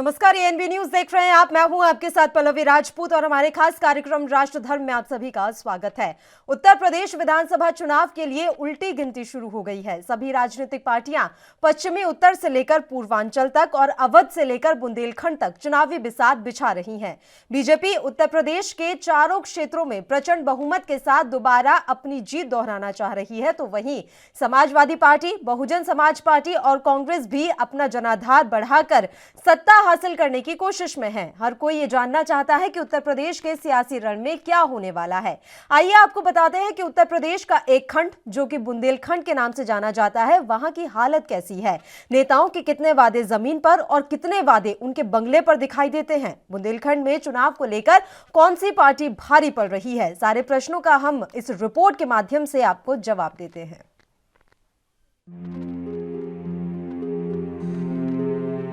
नमस्कार, ये NB news देख रहे हैं आप। मैं हूं आपके साथ पल्लवी राजपूत और हमारे खास कार्यक्रम राष्ट्र धर्म में आप सभी का स्वागत है। उत्तर प्रदेश विधानसभा चुनाव के लिए उल्टी गिनती शुरू हो गई है। सभी राजनीतिक पार्टियां पश्चिमी उत्तर से लेकर पूर्वांचल तक और अवध से लेकर बुंदेलखंड तक चुनावी बिसात बिछा रही है। बीजेपी उत्तर प्रदेश के चारों क्षेत्रों में प्रचंड बहुमत के साथ दोबारा अपनी जीत दोहराना चाह रही है, तो वहीं समाजवादी पार्टी, बहुजन समाज पार्टी और कांग्रेस भी अपना जनाधार बढ़ाकर सत्ता हासिल करने की कोशिश में है। हर कोई ये जानना चाहता है कि उत्तर प्रदेश के सियासी रण में क्या होने वाला है। आइए आपको बताते हैं कि उत्तर प्रदेश का एक खंड जो कि बुंदेलखंड के नाम से जाना जाता है, वहां की हालत कैसी है। नेताओं के कितने वादे जमीन पर और कितने वादे उनके बंगले पर दिखाई देते हैं। बुंदेलखंड में चुनाव को लेकर कौन सी पार्टी भारी पड़ रही है, सारे प्रश्नों का हम इस रिपोर्ट के माध्यम से आपको जवाब देते हैं।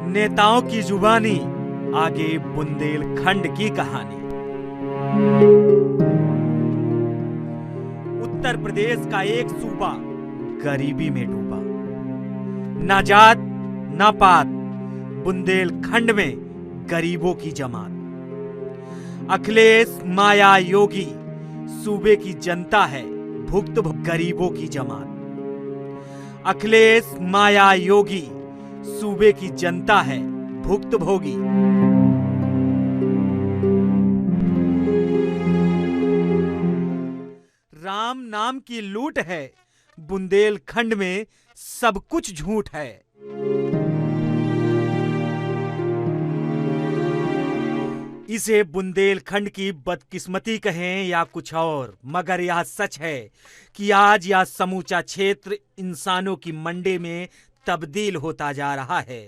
नेताओं की जुबानी, आगे बुंदेलखंड की कहानी। उत्तर प्रदेश का एक सूबा गरीबी में डूबा, ना जात ना पात, बुंदेलखंड में गरीबों की जमात। अखिलेश माया योगी, सूबे की जनता है भुक्त गरीबों की जमात। अखिलेश माया योगी, सूबे की जनता है भुक्त भोगी। राम नाम की लूट है, बुंदेलखंड में सब कुछ झूठ है। इसे बुंदेलखंड की बदकिस्मती कहें या कुछ और, मगर यह सच है कि आज यह समूचा क्षेत्र इंसानों की मंडी में तब्दील होता जा रहा है।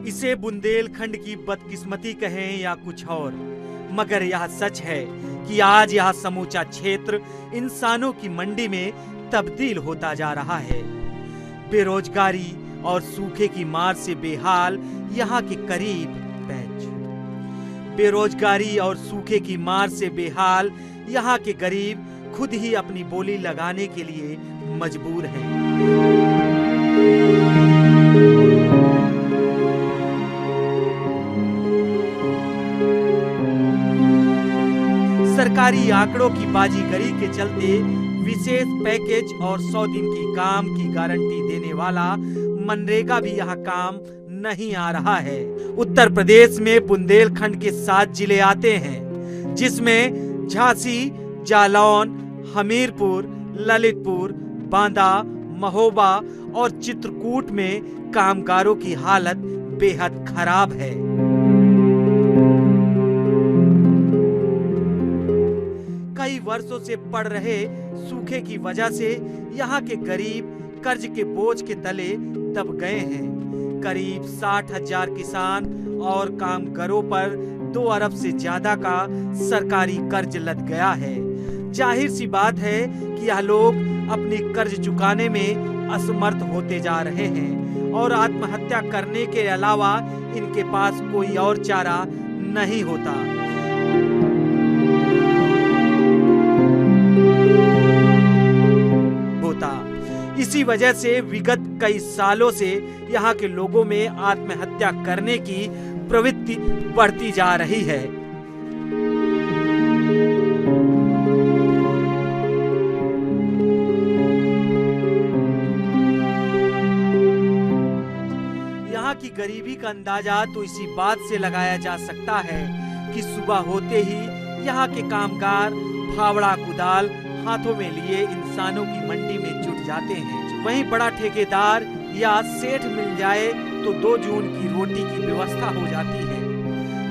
इसे बुंदेलखंड की बदकिस्मती कहें या कुछ और, मगर यह सच है कि आज यह समूचा क्षेत्र इंसानों की मंडी में तब्दील होता जा रहा है। बेरोजगारी और सूखे की मार से बेहाल यहाँ के करीब बेरोजगारी और सूखे की मार से बेहाल यहाँ के गरीब खुद ही अपनी बोली लगाने के लिए मजबूर हैं। सरकारी आंकड़ों की बाजीगरी के चलते विशेष पैकेज और 100 दिन की काम की गारंटी देने वाला मनरेगा भी यह काम नहीं आ रहा है। उत्तर प्रदेश में बुंदेलखंड के 7 जिले आते हैं, जिसमें झांसी, जालौन, हमीरपुर, ललितपुर, बांदा, महोबा और चित्रकूट में कामगारों की हालत बेहद खराब है। कई वर्षों से पड़ रहे सूखे की वजह से यहाँ के गरीब कर्ज के बोझ के तले दब गए हैं। करीब 60,000 किसान और कामगारों पर 2 अरब से ज्यादा का सरकारी कर्ज लद गया है। जाहिर सी बात है कि यह लोग अपनी कर्ज चुकाने में असमर्थ होते जा रहे हैं और आत्महत्या करने के अलावा इनके पास कोई और चारा नहीं होता। इसी वजह से विगत कई सालों से यहाँ के लोगों में आत्महत्या करने की प्रवृत्ति बढ़ती जा रही है। यहाँ की गरीबी का अंदाजा तो इसी बात से लगाया जा सकता है कि सुबह होते ही यहाँ के कामगार फावड़ा कुदाल हाथों में लिए इंसानों की मंडी में जुट जाते हैं। वहीं बड़ा ठेकेदार या सेठ मिल जाए तो 2 जून की रोटी की व्यवस्था हो जाती है,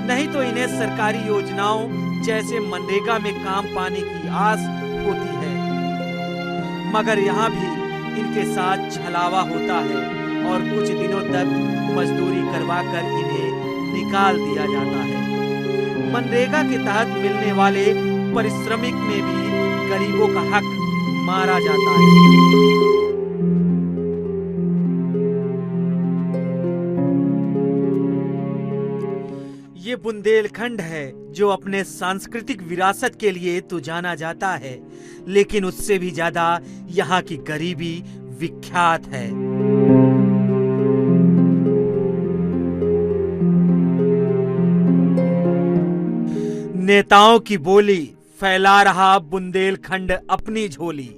नहीं तो इन्हें सरकारी योजनाओं जैसे मनरेगा में काम पाने की आस होती है। मगर यहाँ भी इनके साथ छलावा होता है और कुछ दिनों तक मजदूरी करवाकर इन्हें निकाल दिया जाता है। मनरेगा के तहत मिलने वाले पारिश्रमिक में भी गरीबों का हक मारा जाता है। ये बुंदेलखंड है जो अपने सांस्कृतिक विरासत के लिए तो जाना जाता है, लेकिन उससे भी ज्यादा यहाँ की गरीबी विख्यात है। नेताओं की बोली फैला रहा बुंदेलखंड अपनी झोली।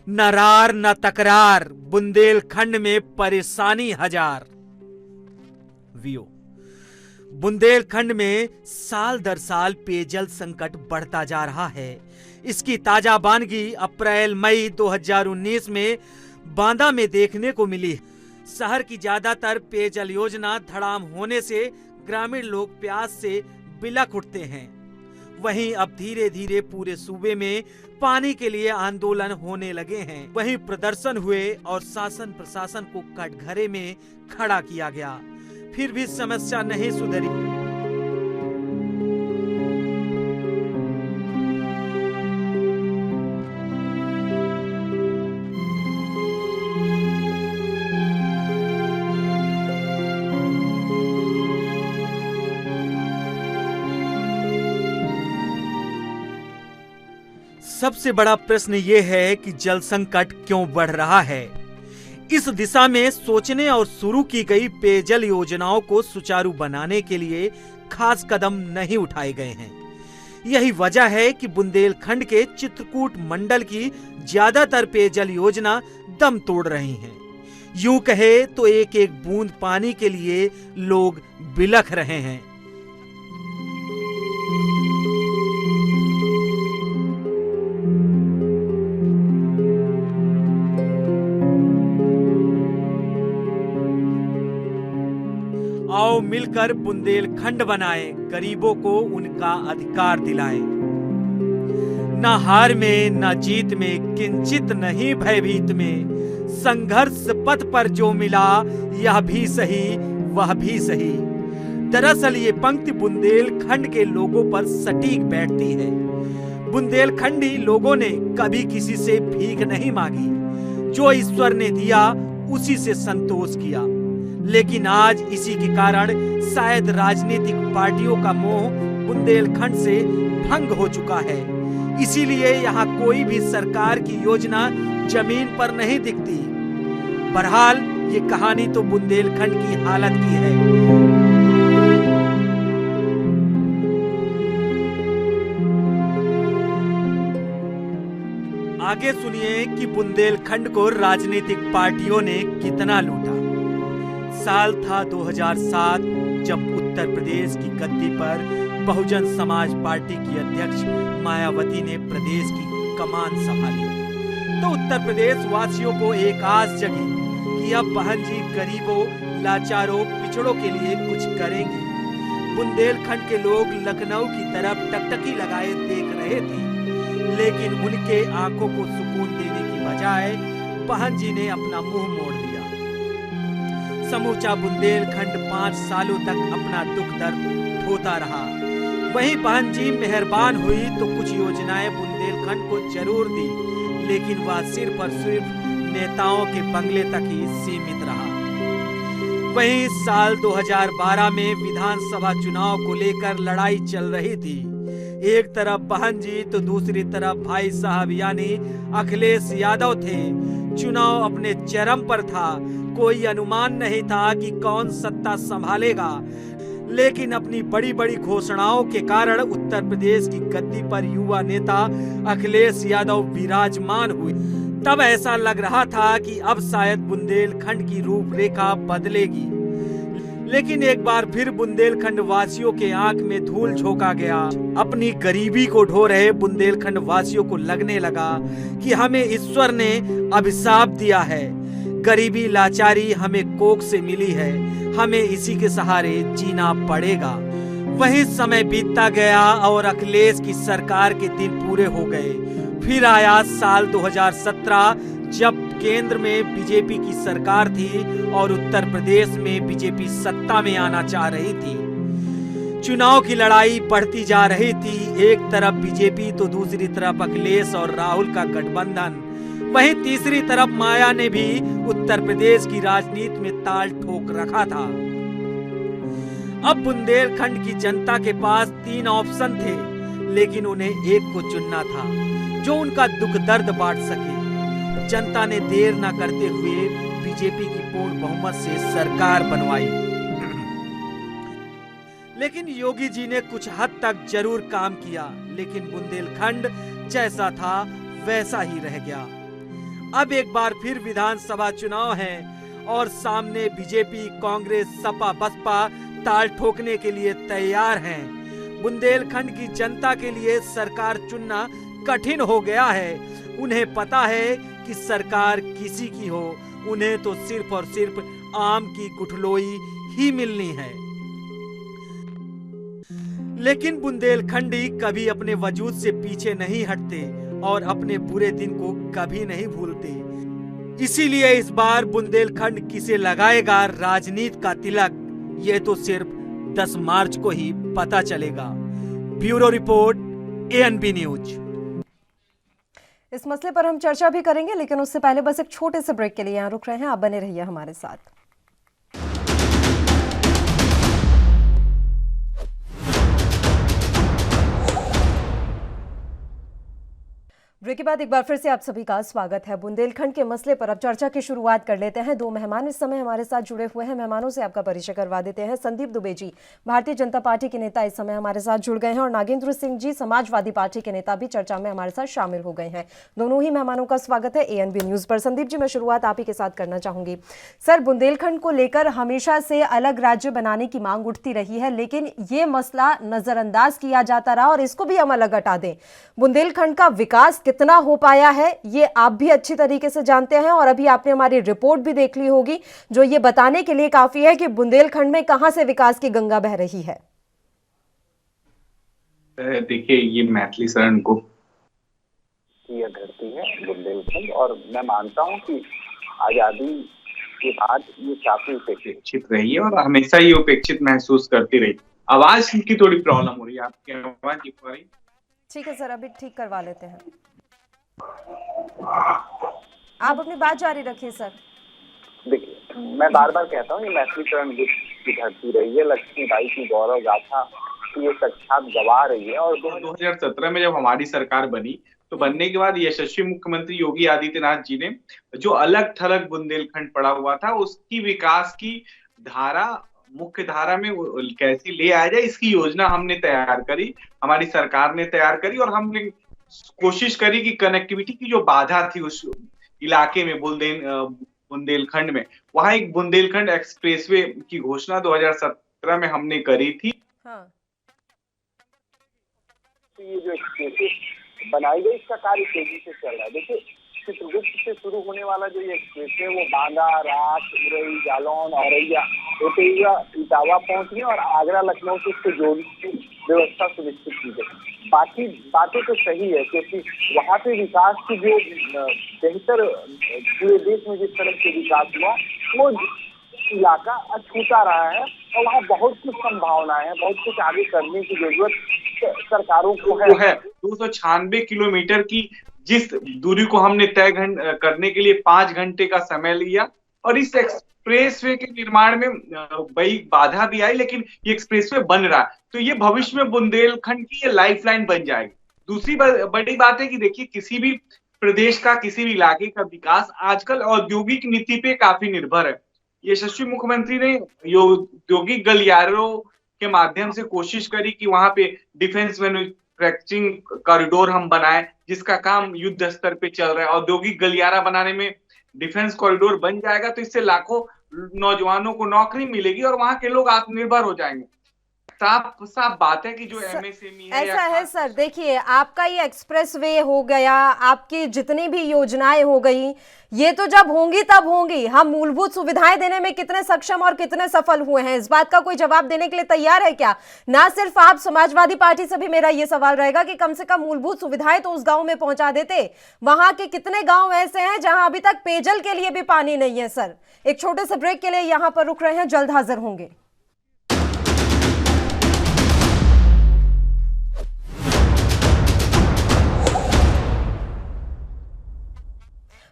न रार न तकरार, बुंदेलखंड में परेशानी हजार। वियो बुंदेलखंड में साल दर साल पेयजल संकट बढ़ता जा रहा है। इसकी ताजा बानगी अप्रैल मई 2019 में बांदा में देखने को मिली। शहर की ज्यादातर पेयजल योजना धड़ाम होने से ग्रामीण लोग प्यास से बिलख उठते हैं। वहीं अब धीरे धीरे पूरे सूबे में पानी के लिए आंदोलन होने लगे हैं। वहीं प्रदर्शन हुए और शासन प्रशासन को कटघरे में खड़ा किया गया, फिर भी समस्या नहीं सुधरी। सबसे बड़ा प्रश्न ये है कि जल संकट क्यों बढ़ रहा है। इस दिशा में सोचने और शुरू की गई पेयजल योजनाओं को सुचारू बनाने के लिए खास कदम नहीं उठाए गए हैं। यही वजह है कि बुंदेलखंड के चित्रकूट मंडल की ज्यादातर पेयजल योजना दम तोड़ रही हैं। यूं कहे तो एक एक बूंद पानी के लिए लोग बिलख रहे हैं। आओ मिलकर बुंदेलखंड बनाएं, गरीबों को उनका अधिकार दिलाएं। न हार में न जीत में, किंचित नहीं भयभीत में, संघर्ष पथ पर जो मिला यह भी सही वह भी सही। दरअसल ये पंक्ति बुंदेलखंड के लोगों पर सटीक बैठती है। बुंदेलखंडी लोगों ने कभी किसी से भीख नहीं मांगी, जो ईश्वर ने दिया उसी से संतोष किया। लेकिन आज इसी के कारण शायद राजनीतिक पार्टियों का मोह बुंदेलखंड से भंग हो चुका है। इसीलिए यहाँ कोई भी सरकार की योजना जमीन पर नहीं दिखती। बहरहाल ये कहानी तो बुंदेलखंड की हालत की है। आगे सुनिए कि बुंदेलखंड को राजनीतिक पार्टियों ने कितना लूटा। साल था 2007 जब उत्तर प्रदेश की गद्दी पर बहुजन समाज पार्टी की अध्यक्ष मायावती ने प्रदेश की कमान संभाली, तो उत्तर प्रदेश वासियों को एक आस जगी कि अब बहन जी गरीबों, लाचारों, पिछड़ों के लिए कुछ करेंगी। बुंदेलखंड के लोग लखनऊ की तरफ टकटकी लगाए देख रहे थे, लेकिन उनके आंखों को सुकून देने की बजाय बहन जी ने अपना मुंह मोड़ लिया। समूचा बुंदेलखंड 5 सालों तक अपना दुख दर्द ढोता रहा। वहीं बहन जी मेहरबान हुई तो कुछ योजनाएं बुंदेलखंड को जरूर दी, लेकिन वह सिर्फ और सिर्फ नेताओं के बंगले तक ही सीमित रहा। वहीं साल 2012 में विधानसभा चुनाव को लेकर लड़ाई चल रही थी। एक तरफ बहन जी तो दूसरी तरफ भाई साहब यानी अखिलेश यादव थे। चुनाव अपने चरम पर था। कोई अनुमान नहीं था कि कौन सत्ता संभालेगा, लेकिन अपनी बड़ी बड़ी घोषणाओं के कारण उत्तर प्रदेश की गद्दी पर युवा नेता अखिलेश यादव विराजमान हुए। तब ऐसा लग रहा था कि अब शायद बुंदेलखंड की रूपरेखा बदलेगी। लेकिन एक बार फिर बुंदेलखंड वासियों के आंख में धूल झोंका गया। अपनी गरीबी को ढो रहे बुंदेलखंड वासियों को लगने लगा कि हमें ईश्वर ने अभिशाप दिया है। गरीबी लाचारी हमें कोख से मिली है, हमें इसी के सहारे जीना पड़ेगा। वही समय बीतता गया और अखिलेश की सरकार के दिन पूरे हो गए। फिर आया साल 2017 जब केंद्र में बीजेपी की सरकार थी और उत्तर प्रदेश में बीजेपी सत्ता में आना चाह रही थी। चुनाव की लड़ाई बढ़ती जा रही थी। एक तरफ बीजेपी तो दूसरी तरफ अखिलेश और राहुल का गठबंधन। वहीं तीसरी तरफ माया ने भी उत्तर प्रदेश की राजनीति में ताल ठोक रखा था। अब बुंदेलखंड की जनता के पास 3 ऑप्शन थे, लेकिन उन्हें एक को चुनना था जो उनका दुख दर्द बांट सके। जनता ने देर न करते हुए बीजेपी की पूर्ण बहुमत से सरकार बनवाई। लेकिन योगी जी ने कुछ हद तक जरूर काम किया, लेकिन बुंदेलखंड जैसा था वैसा ही रह गया। अब एक बार फिर विधानसभा चुनाव है और सामने बीजेपी, कांग्रेस, सपा, बसपा ताल ठोकने के लिए तैयार हैं। बुंदेलखंड की जनता के लिए सरकार चुनना कठिन हो गया है। उन्हें पता है कि सरकार किसी की हो, उन्हें तो सिर्फ और सिर्फ आम की गुठलोई ही मिलनी है। लेकिन बुंदेलखंडी कभी अपने वजूद से पीछे नहीं हटते और अपने बुरे दिन को कभी नहीं भूलते। इसीलिए इस बार बुंदेलखंड किसे लगाएगा राजनीति का तिलक, ये तो सिर्फ 10 मार्च को ही पता चलेगा। Bureau report, ANB news. इस मसले पर हम चर्चा भी करेंगे, लेकिन उससे पहले बस एक छोटे से ब्रेक के लिए यहाँ रुक रहे हैं। आप बने रहिए हमारे साथ। ब्रेक के बाद एक बार फिर से आप सभी का स्वागत है। बुंदेलखंड के मसले पर अब चर्चा की शुरुआत कर लेते हैं। 2 मेहमान इस समय हमारे साथ जुड़े हुए हैं। मेहमानों से आपका परिचय करवा देते हैं। संदीप दुबे जी भारतीय जनता पार्टी के नेता इस समय हमारे साथ जुड़ गए हैं और नागेंद्र सिंह जी समाजवादी पार्टी के नेता भी चर्चा में हमारे साथ शामिल हो गए हैं। दोनों ही मेहमानों का स्वागत है ANB न्यूज पर। संदीप जी, मैं शुरुआत आप ही के साथ करना चाहूंगी। सर, बुंदेलखंड को लेकर हमेशा से अलग राज्य बनाने की मांग उठती रही है, लेकिन ये मसला नजरअंदाज किया जाता रहा और इसको भी हम अलग हटा दें। बुंदेलखंड का विकास कितना हो पाया है ये आप भी अच्छी तरीके से जानते हैं और अभी आपने हमारी रिपोर्ट भी देख ली होगी, जो ये बताने के लिए काफी है कि बुंदेलखंड में कहां से विकास की गंगा बह रही है। देखिए, ये मैथिली शरण गुप्त की यह धरती है बुंदेलखंड, और मैं मानता हूं कि आजादी के बाद ये काफी उपेक्षित रही है और हमेशा ये उपेक्षित महसूस करती रही। आवाज की थोड़ी प्रॉब्लम हो रही है, आपकी आवाज एक बार। ठीक है सर, अभी ठीक करवा लेते हैं। आप अपनी बात जारी रखिए सर। देखिए, मैं बार बार कहता हूँ ये मैथिली शरण गुप्त की धरती रही है, लक्ष्मीबाई की गौरव गाथा की ये साक्षात गवाह रही है। और 2017 में जब हमारी सरकार बनी तो बनने के बाद यशस्वी मुख्यमंत्री योगी आदित्यनाथ जी ने जो अलग थलग बुंदेलखंड पड़ा हुआ था उसकी विकास की धारा मुख्य धारा में कैसे ले आया जाए, इसकी योजना हमने तैयार करी, हमारी सरकार ने तैयार करी और हमने कोशिश करी कि कनेक्टिविटी की जो बाधा थी उस इलाके में बुंदेलखंड में, वहां एक बुंदेलखंड एक्सप्रेसवे की घोषणा 2017 में हमने करी थी। हाँ। तो ये जो एक्सप्रेसवे बनाई गई, इसका कार्य तेजी से चल रहा है। देखिए, चित्रगुप्त से शुरू होने वाला जो ये एक्सप्रेस है वो बांदा, रात, उरई, जालौन, औरैया, इटावा पहुंचने और आगरा, लखनऊ से इसको जोड़ने की व्यवस्था सुनिश्चित की गई। बाकी बातें तो सही है, क्योंकि वहाँ पे विकास की जो बेहतर पूरे देश में जिस तरह से विकास हुआ वो इलाका अछूता रहा है और वहाँ बहुत कुछ संभावनाएं हैं, बहुत कुछ आगे करने की जरूरत सरकारों को है। 296 किलोमीटर की जिस दूरी को हमने तय करने के लिए 5 घंटे का समय लिया और इस एक्सप्रेसवे के निर्माण में बड़ी बाधा भी आई, लेकिन ये एक्सप्रेसवे बन रहा है तो ये भविष्य में बुंदेलखंड की ये लाइफलाइन बन जाएगी। दूसरी बड़ी बात है कि देखिए, किसी भी प्रदेश का, किसी भी इलाके का विकास आजकल औद्योगिक नीति पे काफी निर्भर है। यशस्वी मुख्यमंत्री ने औद्योगिक गलियारों के माध्यम से कोशिश करी कि वहां पे डिफेंस मैन्युफैक्चरिंग कॉरिडोर हम बनाए, जिसका काम युद्ध स्तर पे चल रहा है। औद्योगिक गलियारा बनाने में डिफेंस कॉरिडोर बन जाएगा तो इससे लाखों नौजवानों को नौकरी मिलेगी और वहां के लोग आत्मनिर्भर हो जाएंगे। साफ बात है कि जो MSME है, ऐसा है सर। देखिए, आपका ये एक्सप्रेस वे हो गया, आपकी जितनी भी योजनाएं हो गई, ये तो जब होंगी तब होंगी। हम मूलभूत सुविधाएं देने में कितने सक्षम और कितने सफल हुए हैं, इस बात का कोई जवाब देने के लिए तैयार है क्या? ना सिर्फ आप, समाजवादी पार्टी से भी मेरा ये सवाल रहेगा कि कम से कम मूलभूत सुविधाएं तो उस गांव में पहुंचा देते। वहां के कितने गांव ऐसे हैं जहां अभी तक पेयजल के लिए भी पानी नहीं है। सर, एक छोटे से ब्रेक के लिए यहां पर रुक रहे हैं, जल्द हाजिर होंगे।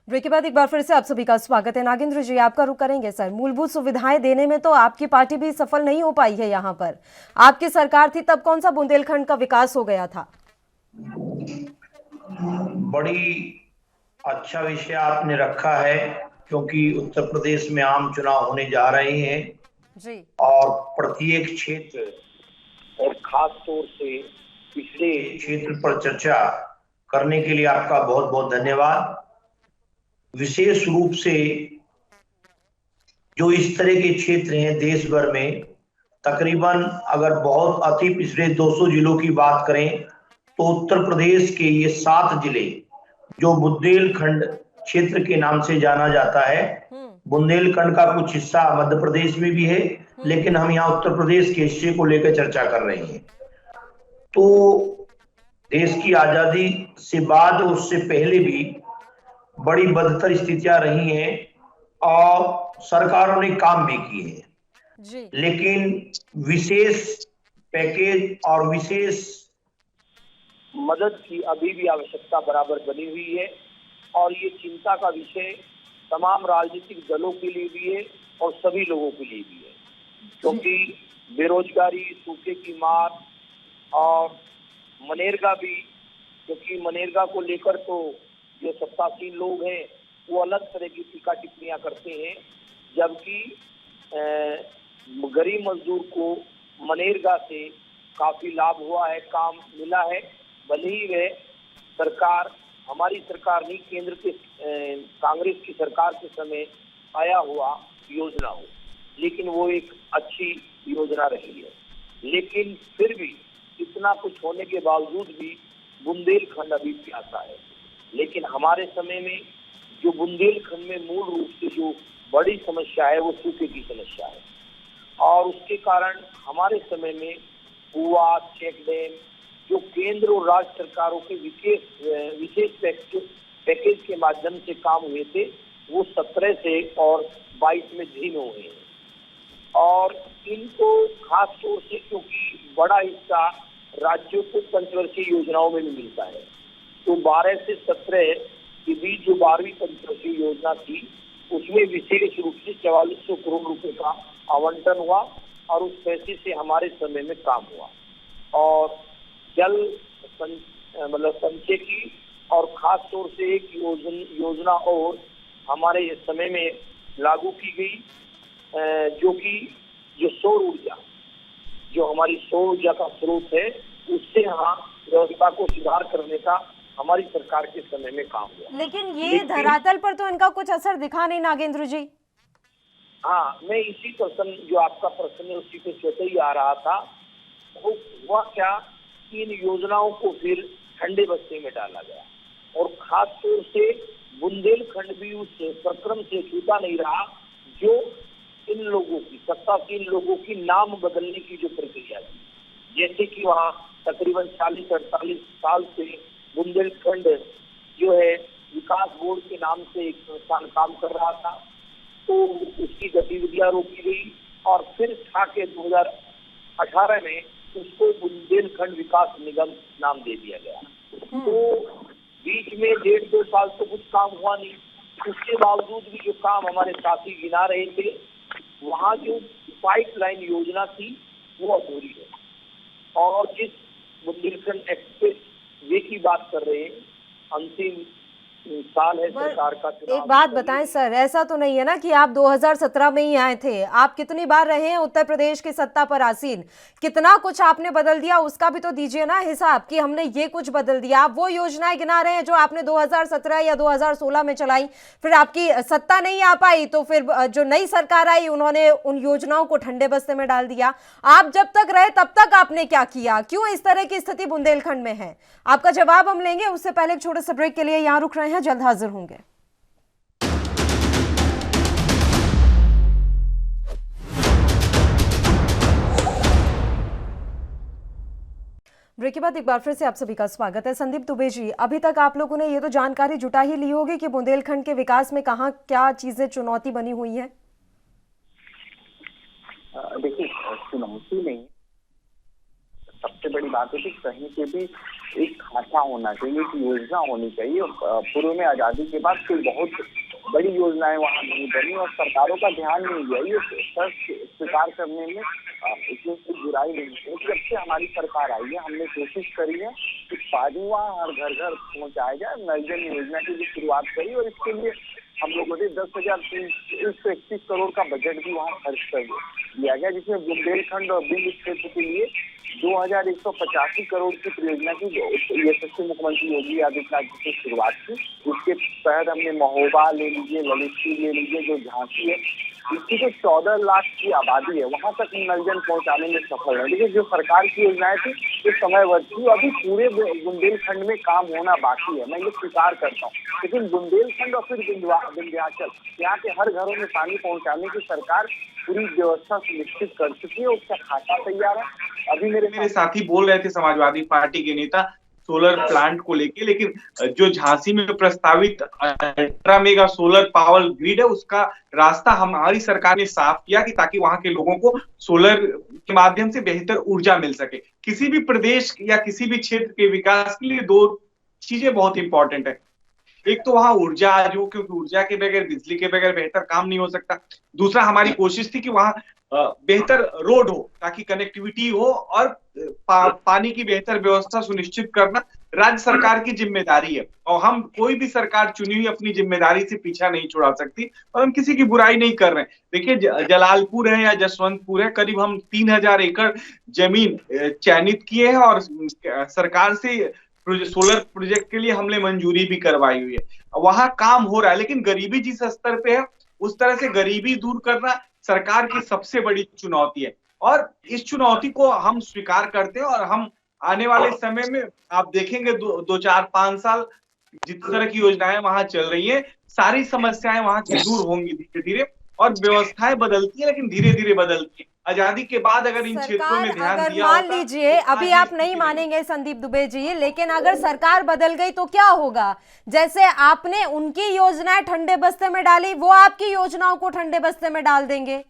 ब्रेक के बाद एक बार फिर से आप सभी का स्वागत है। नागेंद्र जी, आपका रुख करेंगे सर। मूलभूत सुविधाएं देने में तो आपकी पार्टी भी सफल नहीं हो पाई है। यहाँ पर आपकी सरकार थी, तब कौन सा बुंदेलखंड का विकास हो गया था? बड़ी अच्छा विषय आपने रखा है, क्योंकि उत्तर प्रदेश में आम चुनाव होने जा रहे हैं जी। और प्रत्येक क्षेत्र और खास तौर से पिछड़े क्षेत्र पर चर्चा करने के लिए आपका बहुत बहुत धन्यवाद। विशेष रूप से जो इस तरह के क्षेत्र हैं देश भर में, तकरीबन अगर बहुत अति पिछड़े 200 जिलों की बात करें तो उत्तर प्रदेश के ये 7 जिले जो बुंदेलखंड क्षेत्र के नाम से जाना जाता है। बुंदेलखंड का कुछ हिस्सा मध्य प्रदेश में भी है, लेकिन हम यहाँ उत्तर प्रदेश के हिस्से को लेकर चर्चा कर रहे हैं। तो देश की आजादी से बाद और उससे पहले भी बड़ी बदतर स्थितियां रही हैं और सरकारों ने काम भी किए हैं जी। लेकिन विशेष पैकेज और विशेष मदद की अभी भी आवश्यकता बराबर बनी हुई है और ये चिंता का विषय तमाम राजनीतिक दलों के लिए भी है और सभी लोगों के लिए भी है, क्योंकि बेरोजगारी, सूखे की मार और मनरेगा भी, क्योंकि मनरेगा को लेकर तो जो सत्तासीन लोग हैं वो अलग तरह की टीका टिप्पणियां करते हैं, जबकि गरीब मजदूर को मनरेगा से काफी लाभ हुआ है, काम मिला है। भले ही वह सरकार, हमारी सरकार नहीं, केंद्र के कांग्रेस की सरकार के समय आया हुआ योजना हो, लेकिन वो एक अच्छी योजना रही है। लेकिन फिर भी इतना कुछ होने के बावजूद भी बुंदेलखंड अभी प्यासा है। लेकिन हमारे समय में जो बुंदेलखंड में मूल रूप से जो बड़ी समस्या है वो सूखे की समस्या है और उसके कारण हमारे समय में कुआ, चेक डैम जो केंद्र और राज्य सरकारों के विशेष पैकेज के माध्यम से काम हुए थे वो 17 से और 22 में धीमे हुए हैं और इनको खास तौर से क्योंकि बड़ा हिस्सा राज्यों को पंचवर्षीय योजनाओं में भी मिलता है, तो 12 से 17 के बीच जो 12वीं पंचवर्षीय योजना थी उसमें विशेष रूप से 4400 करोड़ रुपए का आवंटन हुआ और उस पैसे से हमारे समय में काम हुआ और जल मतलब संचय की और खास तौर से एक योजना और हमारे समय में लागू की गई जो सौर ऊर्जा, जो हमारी सौर ऊर्जा का स्रोत है, उससे यहाँ व्यवस्था को सुधार करने का हमारी सरकार के समय में काम हुआ। लेकिन धरातल पर तो इनका कुछ असर दिखा नहीं नागेंद्र जी। हाँ, मैं इसी प्रश्न जो आपका प्रश्न है उसी पे स्वतः ही आ रहा था। वो हुआ क्या, इन योजनाओं को फिर ठंडे बस्ते में डाला गया और खास तौर से बुंदेलखंड भी उस प्रक्रम से छूटा नहीं रहा जो इन लोगों की, सत्तासीन लोगों की नाम बदलने की जो प्रक्रिया थी। जैसे कि वहाँ तकरीबन 40-48 साल से बुंदेलखंड जो है विकास बोर्ड के नाम से एक संस्थान काम कर रहा था, तो उसकी गतिविधियां रोकी गई और फिर के 2018 में उसको बुंदेलखंड विकास निगम नाम दे दिया गया। तो बीच में 1.5-2 साल तो कुछ काम हुआ नहीं, उसके बावजूद भी जो काम हमारे साथी गिना रहे थे, वहाँ जो पाइपलाइन योजना थी वो अधूरी है और जिस बुंदेलखंड एक्सप्रेस वे की बात कर रहे हैं, अंतिम साल है सरकार का चुनाव। एक बात बताएं सर, ऐसा तो नहीं है ना कि आप 2017 में ही आए थे? आप कितनी बार रहे हैं उत्तर प्रदेश की सत्ता पर आसीन? कितना कुछ आपने बदल दिया, उसका भी तो दीजिए ना हिसाब कि हमने ये कुछ बदल दिया। आप वो योजनाएं गिना रहे हैं जो आपने 2017 या 2016 में चलाई, फिर आपकी सत्ता नहीं आ पाई तो फिर जो नई सरकार आई उन्होंने उन योजनाओं को ठंडे बस्ते में डाल दिया। आप जब तक रहे तब तक आपने क्या किया? क्यों इस तरह की स्थिति बुंदेलखंड में है? आपका जवाब हम लेंगे, उससे पहले एक छोटे से ब्रेक के लिए यहाँ रुक रहे हैं, जल्द हाजिर होंगे। ब्रेक के बाद एक बार फिर से आप सभी का स्वागत है। संदीप दुबे जी, अभी तक आप लोगों ने ये तो जानकारी जुटा ही ली होगी कि बुंदेलखंड के विकास में कहाँ क्या चीजें चुनौती बनी हुई है। देखिए, चुनौती नहीं, सबसे बड़ी बात है कि कहीं के भी एक खाका होना चाहिए, एक योजना होनी चाहिए। पूर्व में आजादी के बाद कोई बहुत बड़ी योजनाएं वहाँ नहीं बनी और सरकारों का ध्यान नहीं दिया। ये स्वीकार करने में इसमें कोई बुराई नहीं है। जब से हमारी सरकार आई है हमने कोशिश करी है कि पानी वहाँ हर घर घर पहुँचाया जाए। नल जल योजना की भी शुरुआत करी और इसके लिए हम लोगों ने 10,131 करोड़ का बजट भी वहाँ खर्च कर दिया गया, जिसमें बुंदेलखंड और बिंद क्षेत्र के लिए 2,185 करोड़ की परियोजना की यशस्वी मुख्यमंत्री योगी आदित्यनाथ जी की शुरुआत की। इसके तहत हमने महोबा ले लीजिए, ललितपुर ले लीजिए, जो झांसी है, इसकी जो 14 लाख की आबादी है वहां तक नल जल पहुंचाने में सफल है। लेकिन जो सरकार की योजनाएं थी वो समयवत थी। अभी पूरे बुंदेलखंड में काम होना बाकी है, मैं ये स्वीकार करता हूँ। लेकिन बुंदेलखंड और फिर विंध्याचल, यहाँ के हर घरों में पानी पहुंचाने की सरकार पूरी व्यवस्था सुनिश्चित कर चुकी है, उसका खाता तैयार है। अभी मेरे साथी बोल रहे थे समाजवादी पार्टी के नेता सोलर प्लांट को लेके, लेकिन जो झांसी में प्रस्तावित 18 मेगा सोलर पावर ग्रिड है उसका रास्ता हमारी सरकार ने साफ किया कि ताकि वहां के लोगों को सोलर के माध्यम से बेहतर ऊर्जा मिल सके। किसी भी प्रदेश या किसी भी क्षेत्र के विकास के लिए दो चीजें बहुत इंपॉर्टेंट है। एक तो वहां ऊर्जा आज हो, क्योंकि ऊर्जा के बगैर, बिजली के बगैर बेहतर काम नहीं हो सकता। दूसरा, हमारी कोशिश थी कि वहां बेहतर रोड हो ताकि कनेक्टिविटी हो और पानी की बेहतर व्यवस्था सुनिश्चित करना राज्य सरकार की जिम्मेदारी है और हम कोई भी सरकार चुनी हुई अपनी जिम्मेदारी से पीछा नहीं छुड़ा सकती और हम किसी की बुराई नहीं कर रहे हैं। देखिए, जलालपुर है या जसवंतपुर है, करीब हम 3,000 एकड़ जमीन चयनित किए हैं और सरकार से सोलर प्रोजेक्ट के लिए हमने मंजूरी भी करवाई हुई है। वहां काम हो रहा है, लेकिन गरीबी जिस स्तर पे है उस तरह से गरीबी दूर करना सरकार की सबसे बड़ी चुनौती है और इस चुनौती को हम स्वीकार करते हैं और हम आने वाले समय में आप देखेंगे 2-4-5 साल जिस तरह की योजनाएं वहां चल रही है, सारी समस्याएं वहां की दूर होंगी धीरे धीरे और व्यवस्थाएं बदलती है, लेकिन धीरे धीरे बदलती है। आजादी के बाद अगर इन क्षेत्रों में ध्यान दिया, मान लीजिए, अभी आप नहीं मानेंगे संदीप दुबे जी, लेकिन अगर सरकार बदल गई तो क्या होगा? जैसे आपने उनकी योजनाएं ठंडे बस्ते में डाली, वो आपकी योजनाओं को ठंडे बस्ते में डाल देंगे।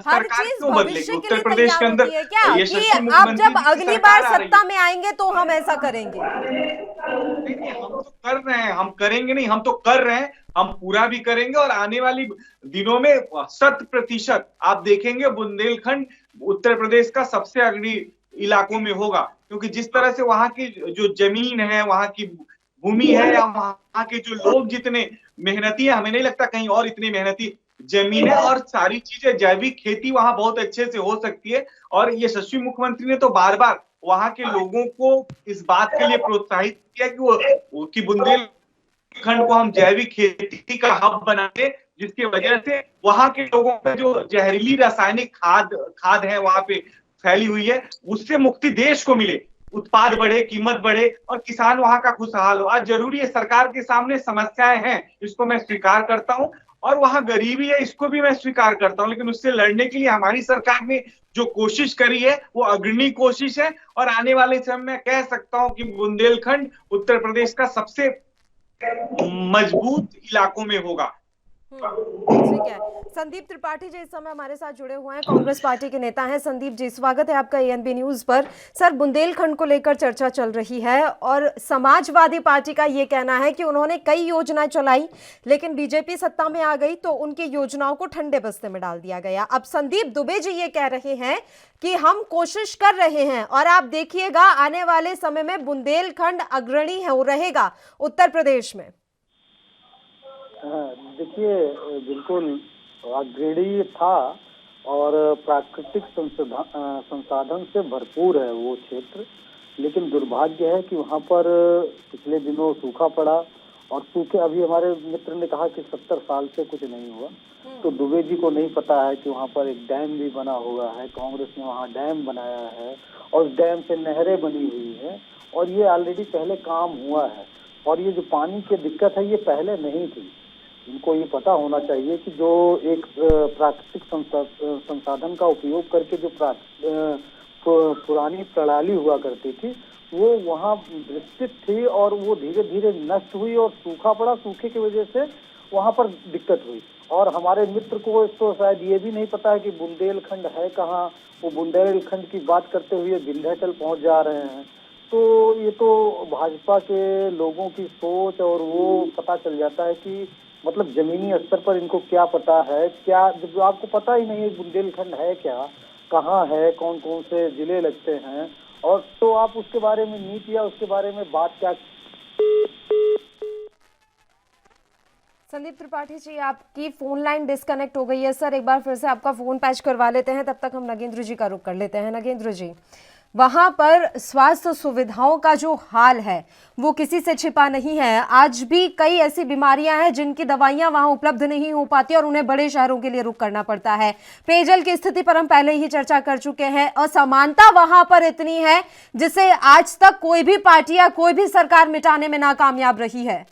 हर चीज भविष्य के लिए तैयार होती है क्या कि आप जब अगली बार सत्ता में आएंगे तो हम ऐसा करेंगे? नहीं, हम तो कर रहे हैं, हम करेंगे नहीं, हम तो कर रहे हैं, हम पूरा भी करेंगे और आने वाली दिनों में 100% आप देखेंगे बुंदेलखंड उत्तर प्रदेश का सबसे अग्रणी इलाकों में होगा, क्योंकि जिस तरह से वहां की जो जमीन है, वहां की भूमि है या वहां के जो लोग जितने मेहनती है, हमें नहीं लगता कहीं और इतनी मेहनती जमीन है और सारी चीजें, जैविक खेती वहां बहुत अच्छे से हो सकती है। और यशस्वी मुख्यमंत्री ने तो बार बार वहां के लोगों को इस बात के लिए प्रोत्साहित किया कि बुंदेलखंड को हम जैविक खेती का हब बनाए, जिसकी वजह से वहां के लोगों में जो जहरीली रासायनिक खाद है वहां पे फैली हुई है, उससे मुक्ति देश को मिले, उत्पाद बढ़े, कीमत बढ़े और किसान वहां का खुशहाल हो। आज जरूरी है, सरकार के सामने समस्याएं हैं, इसको मैं स्वीकार करता हूं, और वहां गरीबी है, इसको भी मैं स्वीकार करता हूं, लेकिन उससे लड़ने के लिए हमारी सरकार ने जो कोशिश करी है वो अग्रणी कोशिश है और आने वाले समय में कह सकता हूं कि बुंदेलखंड उत्तर प्रदेश का सबसे मजबूत इलाकों में होगा। ठीक है, संदीप त्रिपाठी जी इस समय हमारे साथ जुड़े हुए हैं, कांग्रेस पार्टी के नेता हैं। संदीप जी, स्वागत है आपका एएनबी न्यूज पर। सर, बुंदेलखंड को लेकर चर्चा चल रही है और समाजवादी पार्टी का ये कहना है कि उन्होंने कई योजनाएं चलाई, लेकिन बीजेपी सत्ता में आ गई तो उनकी योजनाओं को ठंडे बस्ते में डाल दिया गया। अब संदीप दुबे जी ये कह रहे हैं कि हम कोशिश कर रहे हैं और आप देखिएगा आने वाले समय में बुंदेलखंड अग्रणी है, वो रहेगा उत्तर प्रदेश में। देखिए, बिल्कुल अग्रणी था और प्राकृतिक संसाधन से भरपूर है वो क्षेत्र, लेकिन दुर्भाग्य है कि वहाँ पर पिछले दिनों सूखा पड़ा और सूखे, अभी हमारे मित्र ने कहा कि 70 साल से कुछ नहीं हुआ, तो दुबे जी को नहीं पता है कि वहाँ पर एक डैम भी बना हुआ है, कांग्रेस ने वहाँ डैम बनाया है और उस डैम से नहरें बनी हुई है और ये ऑलरेडी पहले काम हुआ है। और ये जो पानी की दिक्कत है ये पहले नहीं थी। इनको ये पता होना चाहिए कि जो एक प्राकृतिक संसाधन का उपयोग करके जो पुरानी प्रणाली हुआ करती थी वो वहाँ विस्तृत थी और वो धीरे धीरे नष्ट हुई और सूखा पड़ा, सूखे की वजह से वहाँ पर दिक्कत हुई और हमारे मित्र को तो शायद ये भी नहीं पता है कि बुंदेलखंड है कहाँ। वो बुंदेलखंड की बात करते हुए विंध्याचल पहुंच जा रहे हैं। तो ये तो भाजपा के लोगों की सोच, और वो पता चल जाता है कि मतलब जमीनी स्तर पर इनको क्या पता है, क्या जब आपको पता ही नहीं है बुंदेलखंड है क्या, कहाँ है, कौन कौन से जिले लगते हैं, और तो आप उसके बारे में नीति या उसके बारे में बात क्या। संदीप त्रिपाठी जी, आपकी फोन लाइन डिस्कनेक्ट हो गई है सर, एक बार फिर से आपका फोन पैच करवा लेते हैं, तब तक हम नगेंद्र जी का रुख कर लेते हैं। नगेंद्र जी, वहां पर स्वास्थ्य सुविधाओं का जो हाल है वो किसी से छिपा नहीं है। आज भी कई ऐसी बीमारियां हैं जिनकी दवाइयां वहां उपलब्ध नहीं हो पाती और उन्हें बड़े शहरों के लिए रुख करना पड़ता है। पेयजल की स्थिति पर हम पहले ही चर्चा कर चुके हैं। असमानता वहां पर इतनी है जिसे आज तक कोई भी पार्टी या कोई भी सरकार मिटाने में नाकामयाब रही है।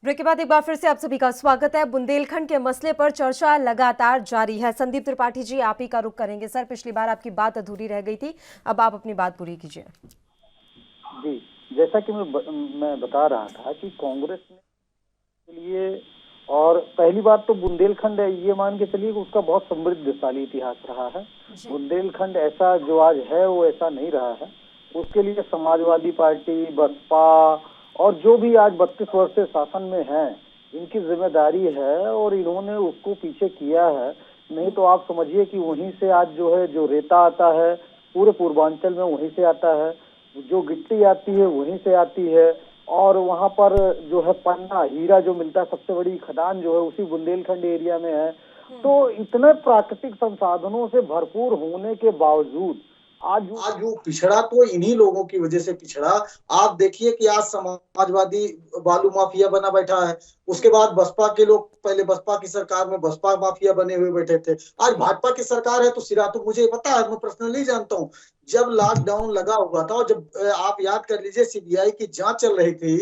ब्रेक के बाद एक बार फिर से आप सभी का स्वागत है। बुंदेलखंड के मसले पर चर्चा लगातार जारी है। संदीप त्रिपाठी जी, आप ही का रुख करेंगे। सर, पिछली बार आपकी बात अधूरी रह गई थी, अब आप अपनी बात पूरी कीजिए। जी, जैसा कि मैं बता रहा था कि कांग्रेस ने के लिए, और पहली बात तो बुंदेलखंड है, ये मान के चलिए कि उसका बहुत समृद्धशाली इतिहास रहा है। बुंदेलखंड ऐसा जो आज है वो ऐसा नहीं रहा है। उसके लिए समाजवादी पार्टी, बसपा और जो भी आज 32 वर्ष से शासन में है, इनकी जिम्मेदारी है और इन्होंने उसको पीछे किया है। नहीं तो आप समझिए कि वहीं से आज जो है जो रेता आता है पूरे पूर्वांचल में वहीं से आता है, जो गिट्टी आती है वहीं से आती है, और वहाँ पर जो है पन्ना हीरा जो मिलता है, सबसे बड़ी खदान जो है उसी बुंदेलखंड एरिया में है। तो इतने प्राकृतिक संसाधनों से भरपूर होने के बावजूद आज वो पिछड़ा तो इन्हीं लोगों की वजह से पिछड़ा। आप देखिए कि आज समाजवादी बालू माफिया बना बैठा है, उसके बाद बसपा के लोग, पहले बसपा की सरकार में बसपा माफिया बने हुए बैठे थे, आज भाजपा की सरकार है तो सिरातू, मुझे पता है, मैं पर्सनली जानता हूँ। जब लॉकडाउन लगा हुआ था और जब आप याद कर लीजिए सीबीआई की जांच चल रही थी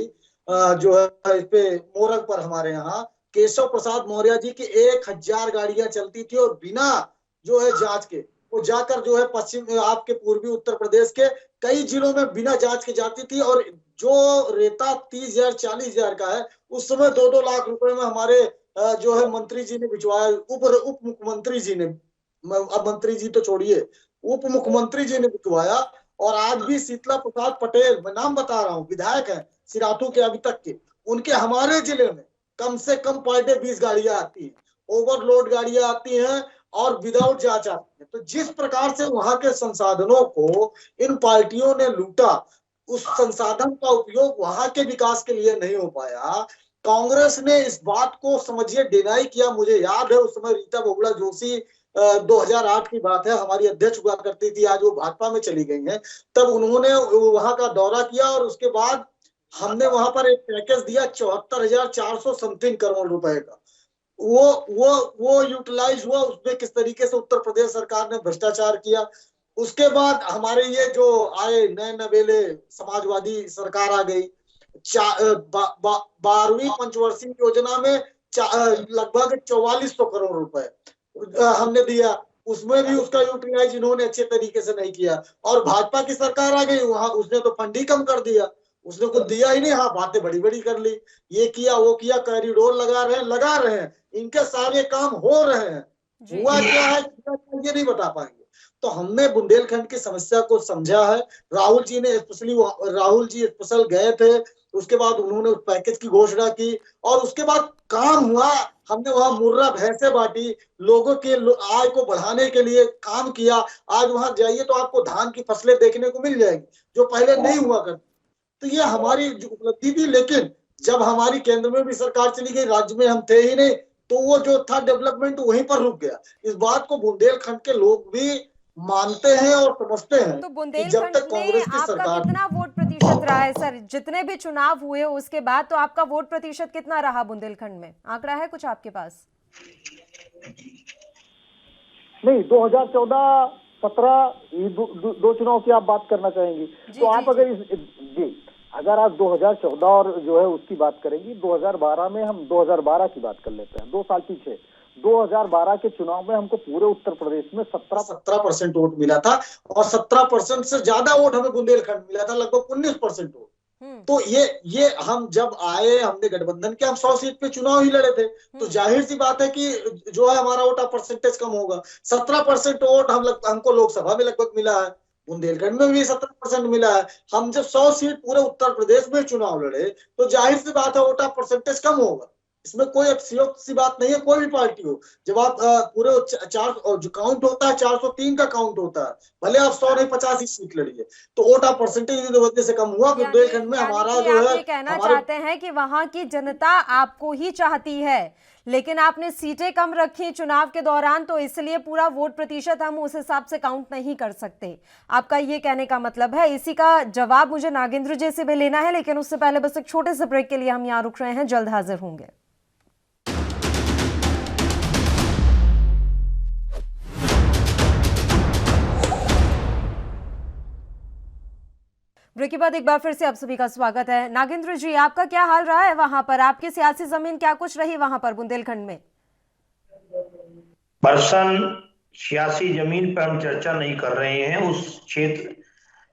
जो है इस पे मोरंग पर, हमारे यहाँ केशव प्रसाद मौर्य जी की 1000 गाड़ियां चलती थी और बिना जो है जांच के वो जाकर जो है पश्चिम आपके पूर्वी उत्तर प्रदेश के कई जिलों में बिना जांच के जाती थी। और जो रेता 30,000 40,000 का है उस समय 2-2 लाख रुपए में हमारे जो है मंत्री जी ने भिजवाया, उप मुख्यमंत्री जी ने, अब मंत्री जी तो छोड़िए, उप मुख्यमंत्री जी ने भिजवाया। और आज भी शीतला प्रसाद पटेल, मैं नाम बता रहा हूँ, विधायक है सिराथू के अभी तक के, उनके हमारे जिले में कम से कम पर डे 20 गाड़ियां आती है, ओवरलोड गाड़ियां आती हैं और विदाउट जांच आती है। तो जिस प्रकार से वहां के संसाधनों को इन पार्टियों ने लूटा, उस संसाधन का उपयोग वहां के विकास के लिए नहीं हो पाया। कांग्रेस ने इस बात को समझिए डिनाई किया। मुझे याद है उस समय रीता बहुगुणा जोशी 2008 की बात है, हमारी अध्यक्ष हुआ करती थी, आज वो भाजपा में चली गई हैं। तब उन्होंने वहां का दौरा किया और उसके बाद हमने वहां पर एक पैकेज दिया 74,400 समथिंग करोड़ रुपए का। वो यूटिलाइज हुआ। उसमें किस तरीके से उत्तर प्रदेश सरकार ने भ्रष्टाचार किया। उसके बाद हमारे ये जो आए नए नवेले समाजवादी सरकार आ गई, 12वीं पंचवर्षीय योजना में लगभग 4400 करोड़ रुपए हमने दिया, उसमें भी उसका यूटिलाइज इन्होंने अच्छे तरीके से नहीं किया। और भाजपा की सरकार आ गई, वहां उसने तो फंड ही कम कर दिया, उसने कुछ दिया ही नहीं। हाँ, बातें बड़ी बड़ी कर ली, ये किया वो किया, कॉरिडोर लगा रहे हैं, इनके सारे काम हो रहे हैं, हुआ क्या है ये नहीं बता पाएंगे। तो हमने बुंदेलखंड की समस्या को समझा है। राहुल जी स्पेशल गए थे, उसके बाद उन्होंने उस पैकेज की घोषणा की और उसके बाद काम हुआ। हमने वहां मुर्रा भैंसे बांटी, लोगों के आय को बढ़ाने के लिए काम किया। आज वहां जाइए तो आपको धान की फसलें देखने को मिल जाएगी जो पहले नहीं हुआ करती। तो ये हमारी उपलब्धि थी। लेकिन जब हमारी केंद्र में भी सरकार चली गई, राज्य में हम थे ही नहीं, तो वो जो था डेवलपमेंट वहीं पर रुक गया। इस बात को बुंदेलखंड के लोग भी मानते हैं और समझते हैं। तो बुंदेलखंड में आपका कितना वोट प्रतिशत रहा है सर? जितने भी चुनाव हुए उसके बाद तो आपका वोट प्रतिशत कितना रहा बुंदेलखंड में? आंकड़ा है कुछ आपके पास? नहीं, 2014-17 दो चुनाव की आप बात करना चाहेंगी तो आप अगर आप 2014 और जो है उसकी बात करेंगी, 2012 में हम 2012 की बात कर लेते हैं, 2 साल पीछे। 2012 के चुनाव में हमको पूरे उत्तर प्रदेश में 17% वोट मिला था और 17% से ज्यादा वोट हमें बुंदेलखंड मिला था, लगभग 19% वोट। तो ये हम जब आए, हमने गठबंधन के, हम 100 सीट पे चुनाव ही लड़े थे, तो जाहिर सी बात है कि जो है हमारा वोट परसेंटेज कम होगा। 17% वोट हमको लोकसभा में लगभग मिला है, बुंदेलखंड में भी 17% मिला है। हम जब 100 सीट पूरे उत्तर प्रदेश में चुनाव लड़े तो जाहिर सी बात है वोट परसेंटेज कम होगा। इसमें कोई अतिशयोक्ति सी बात नहीं है, कोई भी पार्टी हो। जब आप पूरे जो काउंट होता है 403 का काउंट होता है, भले आप 100 नहीं 50 ही सीट लड़िए, तो वोट परसेंटेज वजह से कम हुआ। बुंदेलखंड में हमारा जो है, कहना चाहते हैं कि वहां की जनता आपको ही चाहती है, लेकिन आपने सीटें कम रखी चुनाव के दौरान, तो इसलिए पूरा वोट प्रतिशत हम उस हिसाब से काउंट नहीं कर सकते। आपका ये कहने का मतलब है। इसी का जवाब मुझे नागेंद्र जी से भी लेना है, लेकिन उससे पहले बस एक छोटे से ब्रेक के लिए हम यहाँ रुक रहे हैं, जल्द हाजिर होंगे। ब्रेक के बाद एक बार फिर से आप सभी का स्वागत है। नागेंद्र जी, आपका क्या हाल रहा है वहां पर? आपकी सियासी जमीन क्या कुछ रही वहां पर बुंदेलखंड में? पर्सन सियासी जमीन पर हम चर्चा नहीं कर रहे हैं उस क्षेत्र,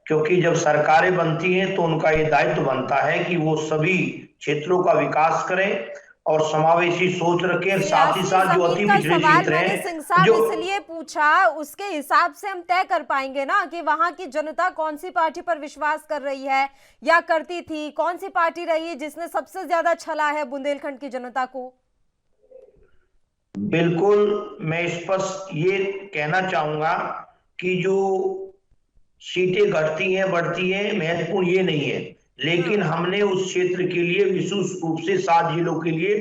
क्योंकि जब सरकारें बनती हैं तो उनका ये दायित्व बनता है कि वो सभी क्षेत्रों का विकास करें और समावेशी सोच रखें। साथ ही साथ जो अति पिछड़े क्षेत्र हैं, जो इसलिए पूछा, उसके हिसाब से हम तय कर पाएंगे ना कि वहां की जनता कौन सी पार्टी पर विश्वास कर रही है या करती थी, कौन सी पार्टी रही है जिसने सबसे ज्यादा छला है बुंदेलखंड की जनता को। बिल्कुल, मैं स्पष्ट ये कहना चाहूंगा कि जो सीटें घटती हैं बढ़ती हैं, महत्वपूर्ण ये नहीं है, लेकिन हमने उस क्षेत्र के लिए विशेष रूप से 7 जिलों के लिए,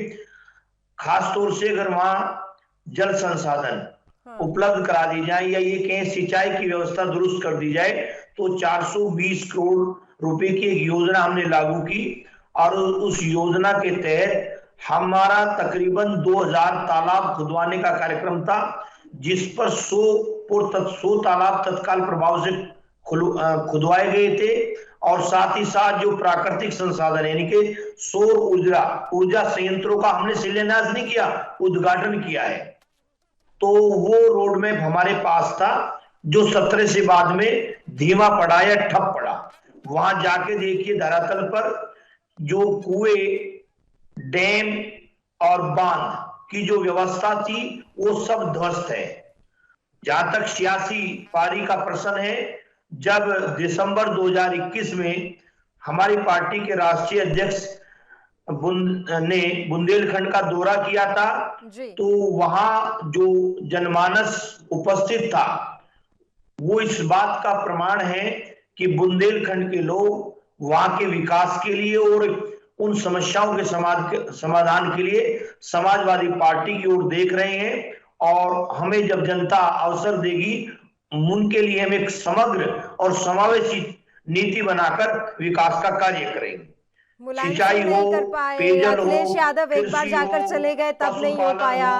खास तौर से अगर वहां जल संसाधन उपलब्ध करा दी जाए या ये कहें सिंचाई की व्यवस्था दुरुस्त कर दी जाए, तो 420 करोड़ रुपए की एक योजना हमने लागू की और उस योजना के तहत हमारा तकरीबन 2000 तालाब खुदवाने का कार्यक्रम था, जिस पर 100 तालाब तत्काल प्रभाव से खुदवाए गए थे। और साथ ही साथ जो प्राकृतिक संसाधन यानी कि सौर ऊर्जा संयंत्रों का हमने शिलान्यास नहीं किया, उद्घाटन किया है। तो वो रोड मैप हमारे पास था जो 17 से बाद में धीमा पड़ा या ठप पड़ा। वहां जाके देखिए धरातल पर जो कुएं, डैम और बांध की जो व्यवस्था थी वो सब ध्वस्त है। जहां तक सियासी पारी का प्रश्न है, जब दिसंबर 2021 में हमारी पार्टी के राष्ट्रीय अध्यक्ष ने बुंदेलखंड का दौरा किया था, तो वहां जो जनमानस उपस्थित था वो इस बात का प्रमाण है कि बुंदेलखंड के लोग वहां के विकास के लिए और उन समस्याओं के समाधान के लिए समाजवादी पार्टी की ओर देख रहे हैं। और हमें जब जनता अवसर देगी, उनके लिए हम एक समग्र और समावेशी नीति बनाकर विकास का कार्य करेंगे। सिंचाई हो, पेयजल हो, अखिलेश यादव एक बार जाकर चले गए तब नहीं हो पाया,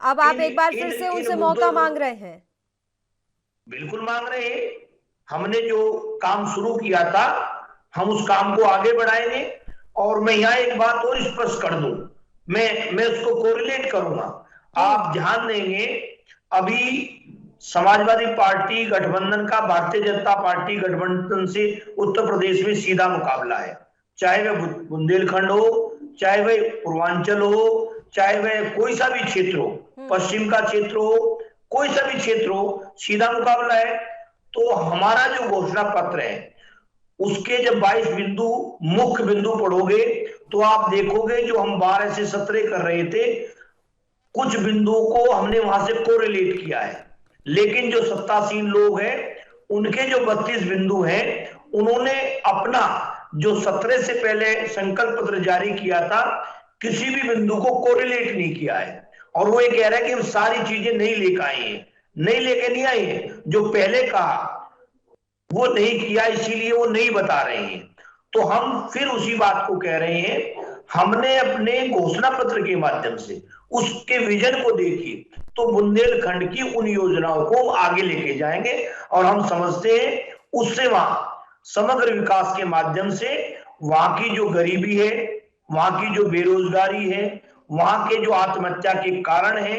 अब आप एक बार फिर से उनसे मौका मांग रहे हैं। बिल्कुल मांग रहे हैं। हमने जो काम शुरू किया था हम उस काम को आगे बढ़ाएंगे। और मैं यहाँ एक बात और स्पष्ट कर दूं, मैं उसको कोरिलेट करूंगा। आप ध्यान देंगे, अभी समाजवादी पार्टी गठबंधन का भारतीय जनता पार्टी गठबंधन से उत्तर प्रदेश में सीधा मुकाबला है, चाहे वह बुंदेलखंड हो, चाहे वह पूर्वांचल हो, चाहे वह कोई सा भी क्षेत्र हो, पश्चिम का क्षेत्र हो, कोई सा भी क्षेत्र हो, सीधा मुकाबला है। तो हमारा जो घोषणा पत्र है उसके जब 22 बिंदु मुख्य बिंदु पढ़ोगे तो आप देखोगे जो हम 12 से 17 कर रहे थे, कुछ बिंदुओं को हमने वहां से कोरिलेट किया है। लेकिन जो सत्तासीन लोग हैं उनके जो 32 बिंदु हैं, उन्होंने अपना जो 17 से पहले संकल्प पत्र जारी किया था किसी भी बिंदु को कोरिलेट नहीं किया है। और वो ये कह रहा है कि हम सारी चीजें नहीं लेकर आए हैं, नहीं लेके नहीं आए हैं, जो पहले कहा वो नहीं किया, इसीलिए वो नहीं बता रहे हैं। तो हम फिर उसी बात को कह रहे हैं, हमने अपने घोषणा पत्र के माध्यम से उसके विजन को देखिए तो बुंदेलखंड की उन योजनाओं को आगे लेके जाएंगे। और हम समझते हैं उससे वहां समग्र विकास के माध्यम से वहां की जो गरीबी है, वहां की जो बेरोजगारी है, वहां के जो आत्महत्या के कारण है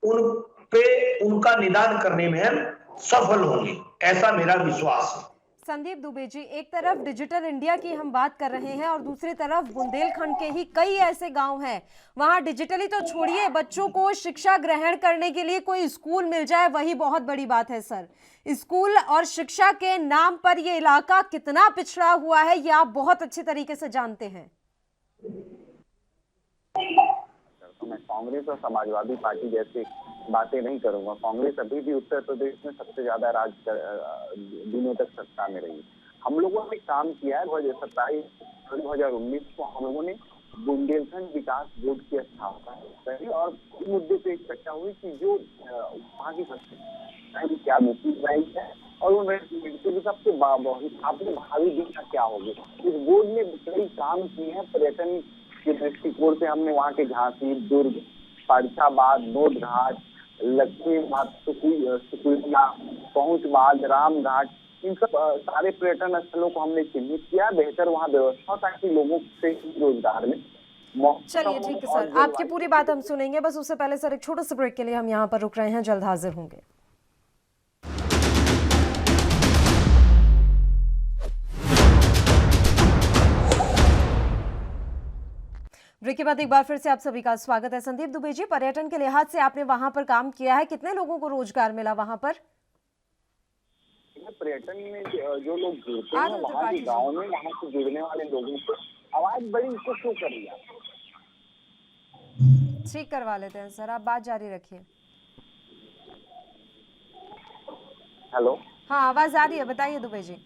उन पे उनका निदान करने में हम सफल होंगे, ऐसा मेरा विश्वास है। संदीप दुबे जी, एक तरफ डिजिटल इंडिया की हम बात कर रहे हैं और दूसरी तरफ बुंदेलखंड के ही कई ऐसे गांव हैं, वहां डिजिटली तो छोड़िए, बच्चों को शिक्षा ग्रहण करने के लिए कोई स्कूल मिल जाए वही बहुत बड़ी बात है सर। स्कूल और शिक्षा के नाम पर ये इलाका कितना पिछड़ा हुआ है ये आप बहुत अच्छे तरीके से जानते हैं। तो मैं कांग्रेस और समाजवादी पार्टी जैसे बातें नहीं करूंगा। कांग्रेस अभी भी उत्तर प्रदेश में सबसे ज्यादा दिनों तक सत्ता में रही। हम लोगों ने काम किया है 2019 को हम लोगों ने बुंदेलखंड विकास बोर्ड की स्थापना करी और इस मुद्दे पे एक चर्चा हुई कि जो वहाँ की क्या नीति बनाई है और उन सबसे भावी दिशा क्या होगी। इस बोर्ड ने कई काम किए हैं पर्यटन के दृष्टिकोण से। हमने वहाँ के झांसी, दुर्ग, फरसाबाद, नोट घाट, लक्ष्मी सुकुलिया, पहुंच बाग, राम घाट, इन सब सारे पर्यटन स्थलों को हमने चिन्हित किया, बेहतर वहाँ व्यवस्था ताकि लोगों से रोजगार में। चलिए ठीक है सर, आपकी पूरी बात हम सुनेंगे, बस उससे पहले सर एक छोटे से ब्रेक के लिए हम यहाँ पर रुक रहे हैं, जल्द हाजिर होंगे। ब्रेक के बाद एक बार फिर से आप सभी का स्वागत है। संदीप दुबे जी, पर्यटन के लिहाज से आपने वहां पर काम किया है, कितने लोगों को रोजगार मिला वहां पर? पर्यटन में जो लोग जुड़ते हैं वहाँ के गाँव में, वहाँ से जुड़ने वाले लोगों को आवाज बड़ी इसको क्यों कर रही है? ठीक करवा लेते हैं सर, आप बात जारी रखिए। हेलो, हाँ आवाज आ रही है, बताइए दुबे जी।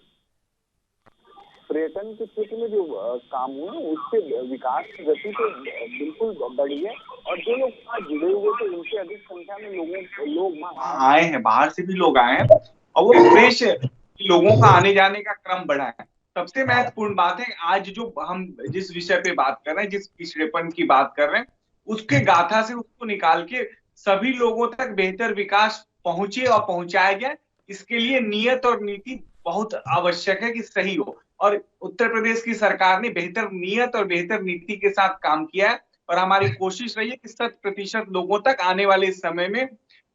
पर्यटन के क्षेत्र में जो काम हुए उससे विकास की गति तो बिल्कुल बढ़ी है और जो लोग वहाँ जुड़े हुए थे उनसे अधिक संख्या में लोग आए हैं, बाहर से भी लोग आए हैं और वो फ्रेश लोगों का आने जाने का क्रम बढ़ा है। सबसे महत्वपूर्ण बात है आज जो हम जिस विषय पे बात कर रहे हैं, जिस पिछड़ेपन की बात कर रहे हैं, उसके गाथा से उसको निकाल के सभी लोगों तक बेहतर विकास पहुंचे और पहुंचाया गया। इसके लिए नियत और नीति बहुत आवश्यक है कि सही हो और उत्तर प्रदेश की सरकार ने बेहतर नियत और बेहतर नीति के साथ काम किया है और हमारी कोशिश रही है कि 100% लोगों तक आने वाले समय में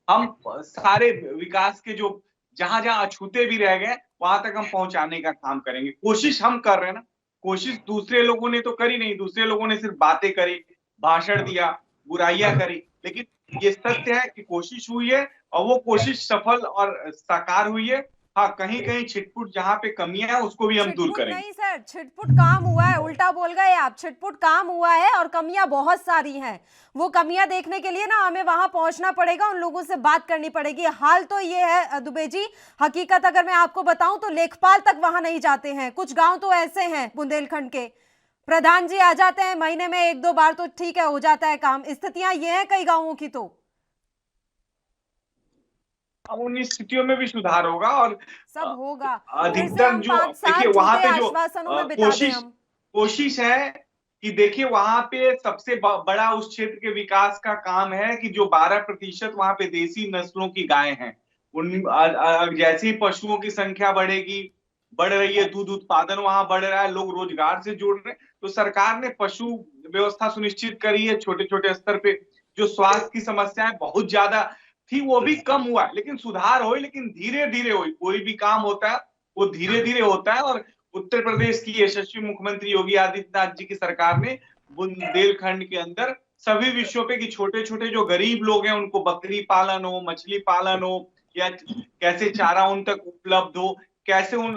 हम सारे विकास के जो जहां जहां अछूते भी रह गए वहां तक हम पहुंचाने का काम करेंगे। कोशिश हम कर रहे हैं ना, कोशिश दूसरे लोगों ने तो करी नहीं, दूसरे लोगों ने सिर्फ बातें करी, भाषण दिया, बुराइयां करी, लेकिन ये सत्य है कि कोशिश हुई है और वो कोशिश सफल और साकार हुई है। हाँ, कहीं कहीं छिटपुट जहाँ पे कमियां है उसको भी हम दूर करेंगे। नहीं सर, छिटपुट काम हुआ है, उल्टा बोल गए आप। छिटपुट काम हुआ है और कमियां बहुत सारी हैं। वो कमियां देखने के लिए ना हमें वहां पहुंचना पड़ेगा, उन लोगों से बात करनी पड़ेगी। हाल तो ये है दुबे जी, हकीकत अगर मैं आपको बताऊं तो लेखपाल तक वहां नहीं जाते हैं। कुछ गाँव तो ऐसे हैं बुंदेलखंड के, प्रधान जी आ जाते हैं महीने में 1-2 बार तो ठीक है, हो जाता है काम। स्थितियां ये है कई गाँवों की। तो अब उन स्थितियों में भी सुधार होगा और सब होगा। अधिकतर जो देखिए वहां पे जो कोशिश है कि देखिए वहां पे सबसे बड़ा उस क्षेत्र के विकास का काम है कि जो 12% वहां पे देसी नस्लों की गाय हैं, उन जैसे ही पशुओं की संख्या बढ़ रही है, दूध उत्पादन वहां बढ़ रहा है, लोग रोजगार से जुड़ रहे हैं, तो सरकार ने पशु व्यवस्था सुनिश्चित करी है। छोटे छोटे स्तर पे जो स्वास्थ्य की समस्याएं बहुत ज्यादा थी वो भी कम हुआ है, लेकिन सुधार हो, लेकिन धीरे धीरे हो। कोई भी काम होता है वो धीरे धीरे होता है और उत्तर प्रदेश की यशस्वी मुख्यमंत्री योगी आदित्यनाथ जी की सरकार ने बुंदेलखंड के अंदर सभी विषयों पे कि छोटे छोटे जो गरीब लोग हैं उनको बकरी पालन हो, मछली पालन हो, या कैसे चारा उन तक उपलब्ध हो, कैसे उन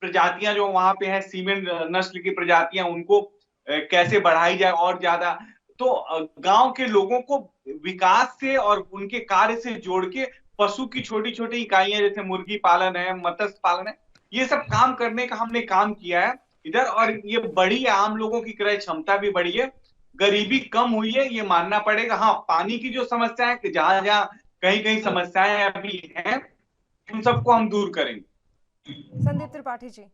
प्रजातियां जो वहां पे है सीमेंट नस्ल की प्रजातियां उनको कैसे बढ़ाई जाए और ज्यादा। तो गांव के लोगों को विकास से और उनके कार्य से जोड़ के पशु की छोटी छोटी इकाइयां जैसे मुर्गी पालन है, मत्स्य पालन है, ये सब काम करने का हमने काम किया है इधर और ये बढ़ी है। आम लोगों की क्रय क्षमता भी बढ़ी है, गरीबी कम हुई है, ये मानना पड़ेगा। हाँ, पानी की जो समस्या है, जहां जहां कहीं कहीं समस्याएं अभी हैं, उन सबको हम दूर करेंगे। संदीप त्रिपाठी जी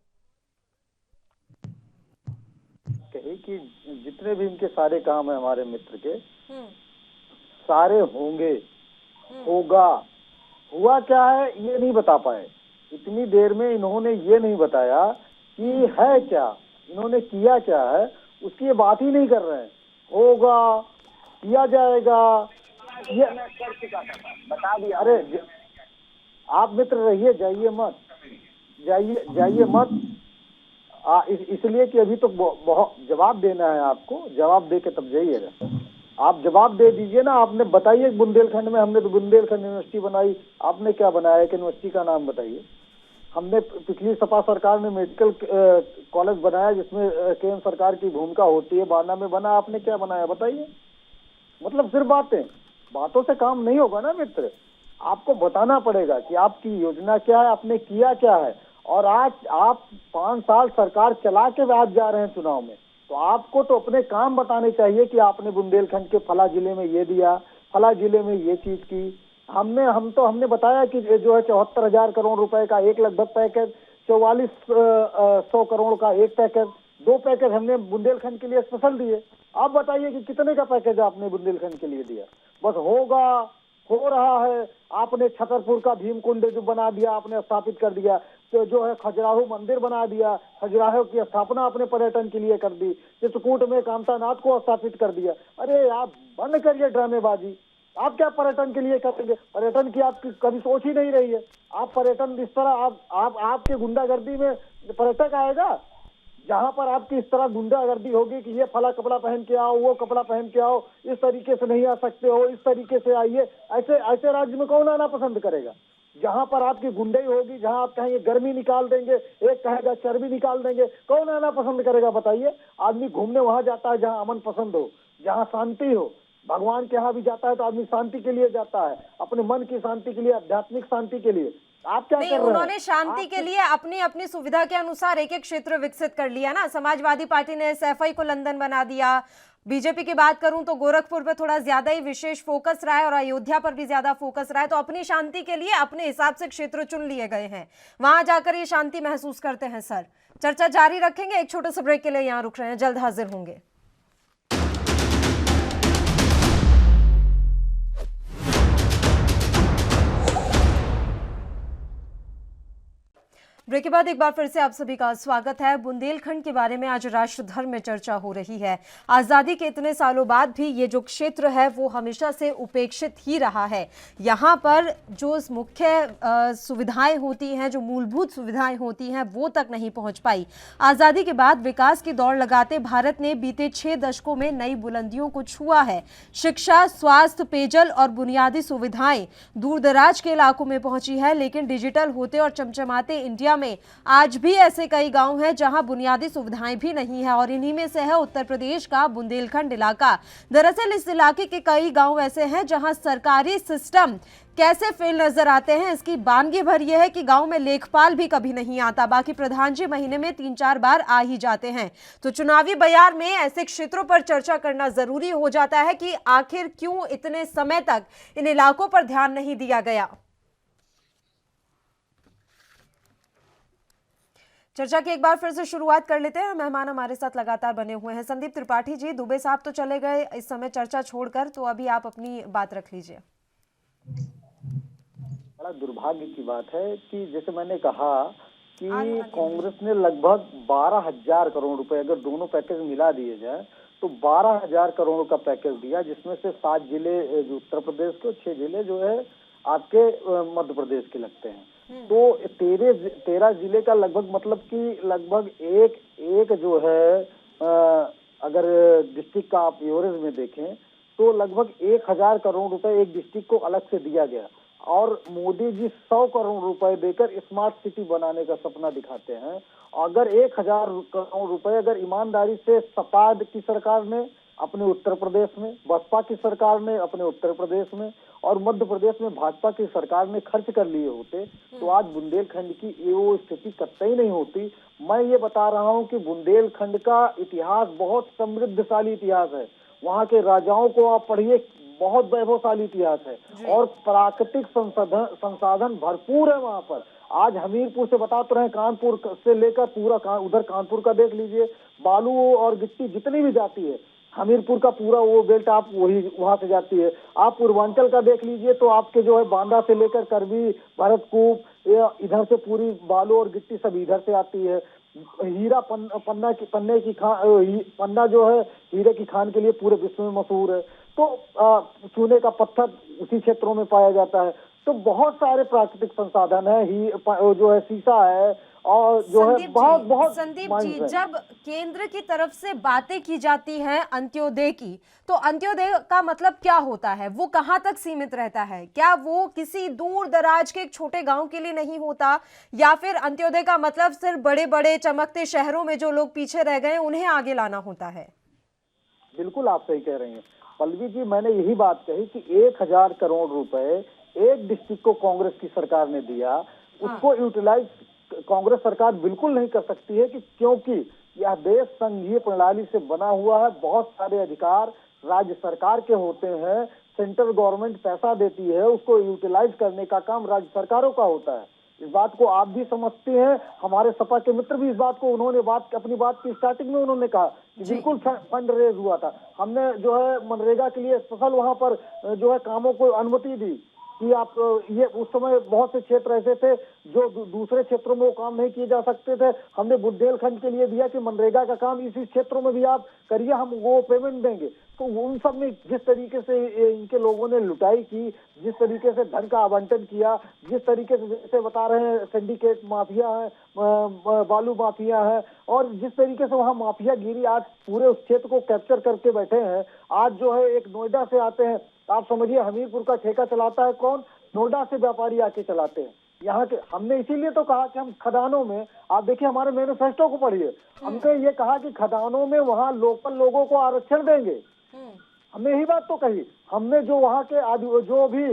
कही कि जितने भी इनके सारे काम है हमारे मित्र के सारे होंगे, होगा, हुआ क्या है ये नहीं बता पाए। इतनी देर में इन्होंने ये नहीं बताया कि है क्या, इन्होंने किया क्या है, उसकी ये बात ही नहीं कर रहे हैं। होगा किया जाएगा ये कर चुका था, बता दिया। अरे आप मित्र रहिए, जाइए मत इसलिए कि अभी तो बहुत जवाब देना है आपको, जवाब दे के तब जाइएगा। आप जवाब दे दीजिए ना, आपने बताइए बुंदेलखंड में, हमने तो बुंदेलखंड यूनिवर्सिटी बनाई, आपने क्या बनाया एक यूनिवर्सिटी का नाम बताइए। हमने पिछली सपा सरकार में मेडिकल कॉलेज बनाया जिसमें केंद्र सरकार की भूमिका होती है, बाना में बना, आपने क्या बनाया बताइए। मतलब सिर्फ बातों से काम नहीं होगा ना मित्र, आपको बताना पड़ेगा कि आपकी योजना क्या है, आपने किया क्या है। और आज आप 5 साल सरकार चला के आज जा रहे हैं चुनाव में, तो आपको तो अपने काम बताने चाहिए कि आपने बुंदेलखंड के फला जिले में ये दिया, फला जिले में ये चीज की। हमने बताया कि जो है 74,000 करोड़ रुपए का एक लगभग पैकेज, 4400 करोड़ का एक पैकेज, 2 पैकेज हमने बुंदेलखंड के लिए स्पेशल दिए। आप बताइए कि कितने का पैकेज आपने बुंदेलखंड के लिए दिया। बस हो रहा है। आपने छतरपुर का भीमकुंड जो बना दिया, आपने स्थापित कर दिया, तो जो है खजुराहो मंदिर बना दिया, खजुराहो की स्थापना आपने पर्यटन के लिए कर दी, चित्रकूट में कामतानाथ को स्थापित कर दिया। अरे आप बंद करिए ड्रामेबाजी, आप क्या पर्यटन के लिए करेंगे? पर्यटन की आपकी कभी सोच ही नहीं रही है। आप पर्यटन इस तरह आपके गुंडागर्दी में पर्यटक आएगा, जहां पर आपकी इस तरह गुंडागर्दी होगी कि ये फला कपड़ा पहन के आओ, वो कपड़ा पहन के आओ, इस तरीके से नहीं आ सकते हो, इस तरीके से आइए, ऐसे राज्य में कौन आना पसंद करेगा? जहां पर आपकी गुंडई होगी, जहां आप कहेंगे गर्मी निकाल देंगे, एक कहेगा चर्बी निकाल देंगे, कौन आना पसंद करेगा बताइए? आदमी घूमने वहां जाता है जहां अमन पसंद हो, जहां शांति हो। भगवान के यहाँ भी जाता है तो आदमी शांति के लिए जाता है, अपने मन की शांति के लिए, आध्यात्मिक शांति के लिए। आप क्या कर रहे हैं? उन्होंने शांति के लिए अपनी अपनी सुविधा के अनुसार एक एक क्षेत्र विकसित कर लिया ना। समाजवादी पार्टी ने SFI को लंदन बना दिया। बीजेपी की बात करूं तो गोरखपुर पे थोड़ा ज्यादा ही विशेष फोकस रहा है और अयोध्या पर भी ज्यादा फोकस रहा है। तो अपनी शांति के लिए अपने हिसाब से क्षेत्र चुन लिए गए हैं, वहां जाकर ये शांति महसूस करते हैं। सर, चर्चा जारी रखेंगे, एक छोटे से ब्रेक के लिए यहाँ रुक रहे हैं, जल्द हाजिर होंगे। ब्रेक के बाद एक बार फिर से आप सभी का स्वागत है। बुंदेलखंड के बारे में आज राष्ट्र भर में चर्चा हो रही है। आज़ादी के इतने सालों बाद भी ये जो क्षेत्र है वो हमेशा से उपेक्षित ही रहा है। यहाँ पर जो मुख्य सुविधाएं होती हैं, जो मूलभूत सुविधाएं होती हैं, वो तक नहीं पहुँच पाई। आज़ादी के बाद विकास की दौड़ लगाते भारत ने बीते 6 दशकों में नई बुलंदियों को छुआ है। शिक्षा, स्वास्थ्य, पेयजल और बुनियादी सुविधाएं दूर दराज के इलाकों में पहुंची है, लेकिन डिजिटल होते और चमचमाते इंडिया में आज भी ऐसे कई गांव हैं जहां बुनियादी सुविधाएं भी नहीं है, और इन्हीं में से है उत्तर प्रदेश का बुंदेलखंड इलाका। दरअसल इस इलाके के कई गांव ऐसे हैं जहां सरकारी सिस्टम कैसे फेल नजर आते हैं। इसकी बानगी भर यह है कि गांव में लेखपाल भी कभी नहीं आता, बाकी प्रधान जी महीने में 3-4 बार आ ही जाते हैं। तो चुनावी बयार में ऐसे क्षेत्रों पर चर्चा करना जरूरी हो जाता है कि आखिर क्यों इतने समय तक इन इलाकों पर ध्यान नहीं दिया गया। चर्चा की एक बार फिर से शुरुआत कर लेते हैं। मेहमान हमारे साथ लगातार बने हुए हैं। संदीप त्रिपाठी जी, दुबे साहब तो चले गए इस समय चर्चा छोड़कर, तो अभी आप अपनी बात रख लीजिए। बड़ा दुर्भाग्य की बात है कि जैसे मैंने कहा कि कांग्रेस ने लगभग 12,000 करोड़ रुपए, अगर दोनों पैकेज मिला दिए जाए तो 12,000 करोड़ का पैकेज दिया, जिसमें से 7 जिले जो उत्तर प्रदेश के, 6 जिले जो है आपके मध्य प्रदेश के लगते हैं। तो 13 जिले का लगभग, मतलब कि लगभग एक जो है अगर डिस्ट्रिक्ट का आप एवरेज में देखें तो लगभग 1,000 करोड़ रुपए एक डिस्ट्रिक्ट को अलग से दिया गया। और मोदी जी 100 करोड़ रुपए देकर स्मार्ट सिटी बनाने का सपना दिखाते हैं। अगर 1,000 करोड़ रुपए अगर ईमानदारी से सपा की सरकार ने अपने उत्तर प्रदेश में, बसपा की सरकार ने अपने उत्तर प्रदेश में और मध्य प्रदेश में भाजपा की सरकार ने खर्च कर लिए होते तो आज बुंदेलखंड की वो स्थिति कतई नहीं होती। मैं ये बता रहा हूँ कि बुंदेलखंड का इतिहास बहुत समृद्धशाली इतिहास है। वहाँ के राजाओं को आप पढ़िए, बहुत वैभवशाली इतिहास है और प्राकृतिक संसाधन भरपूर है वहाँ पर। आज हमीरपुर से बता तो रहे, कानपुर से लेकर पूरा उधर कानपुर का देख लीजिए, बालू और गिट्टी जितनी भी जाती है, हमीरपुर का पूरा वो बेल्ट आप वही वहां से जाती है। आप पूर्वांचल का देख लीजिए तो आपके जो है बांदा से लेकर करबी, भरतकूप, इधर से पूरी बालू और गिट्टी सब इधर से आती है। हीरा पन्ना जो है हीरे की खान के लिए पूरे विश्व में मशहूर है। तो चूने का पत्थर उसी क्षेत्रों में पाया जाता है। तो बहुत सारे प्राकृतिक संसाधन है, ही जो है शीशा है, और जो है बहुत बहुत संदीप जी, जब केंद्र की तरफ से बातें की जाती हैं अंत्योदय की, तो अंत्योदय का मतलब क्या होता है? वो कहाँ तक सीमित रहता है? क्या वो किसी दूर दराज के एक छोटे गांव के लिए नहीं होता, या फिर अंत्योदय का मतलब सिर्फ बड़े बड़े चमकते शहरों में जो लोग पीछे रह गए उन्हें आगे लाना होता है? बिल्कुल आप सही कह रही हैं पल्लवी जी, मैंने यही बात कही कि 1000 करोड़ रुपए एक डिस्ट्रिक्ट को कांग्रेस की सरकार ने दिया, उसको यूटिलाइज कांग्रेस सरकार बिल्कुल नहीं कर सकती है, कि क्योंकि यह देश संघीय प्रणाली से बना हुआ है। बहुत सारे अधिकार राज्य सरकार के होते हैं, सेंट्रल गवर्नमेंट पैसा देती है, उसको यूटिलाइज करने का काम राज्य सरकारों का होता है। इस बात को आप भी समझते हैं, हमारे सपा के मित्र भी इस बात को, उन्होंने अपनी बात की स्टार्टिंग में उन्होंने कहा कि बिल्कुल फंड रेज हुआ था। हमने जो है मनरेगा के लिए स्पेशल वहां पर जो है कामों को अनुमति दी कि आप ये, उस समय बहुत से क्षेत्र ऐसे थे जो दूसरे क्षेत्रों में वो काम नहीं किए जा सकते थे। हमने बुंदेलखंड के लिए दिया कि मनरेगा का काम इसी क्षेत्रों में भी आप करिए, हम वो पेमेंट देंगे। तो उन सब में जिस तरीके से इनके लोगों ने लुटाई की, जिस तरीके से धन का आवंटन किया, जिस तरीके से जैसे बता रहे हैं सिंडिकेट माफिया है, बालू माफिया है, और जिस तरीके से वहाँ माफिया गिरी आज पूरे उस क्षेत्र को कैप्चर करके बैठे हैं। आज जो है एक नोएडा से आते हैं, आप समझिए हमीरपुर का ठेका चलाता है कौन? नोएडा से व्यापारी आके चलाते हैं यहाँ के। हमने इसीलिए तो कहा कि हम खदानों में, आप देखिए हमारे मैनिफेस्टो को पढ़िए, हमने ये कहा कि खदानों में वहाँ लोकल लोगों को आरक्षण देंगे। हमने यही बात तो कही। हमने जो वहाँ के जो भी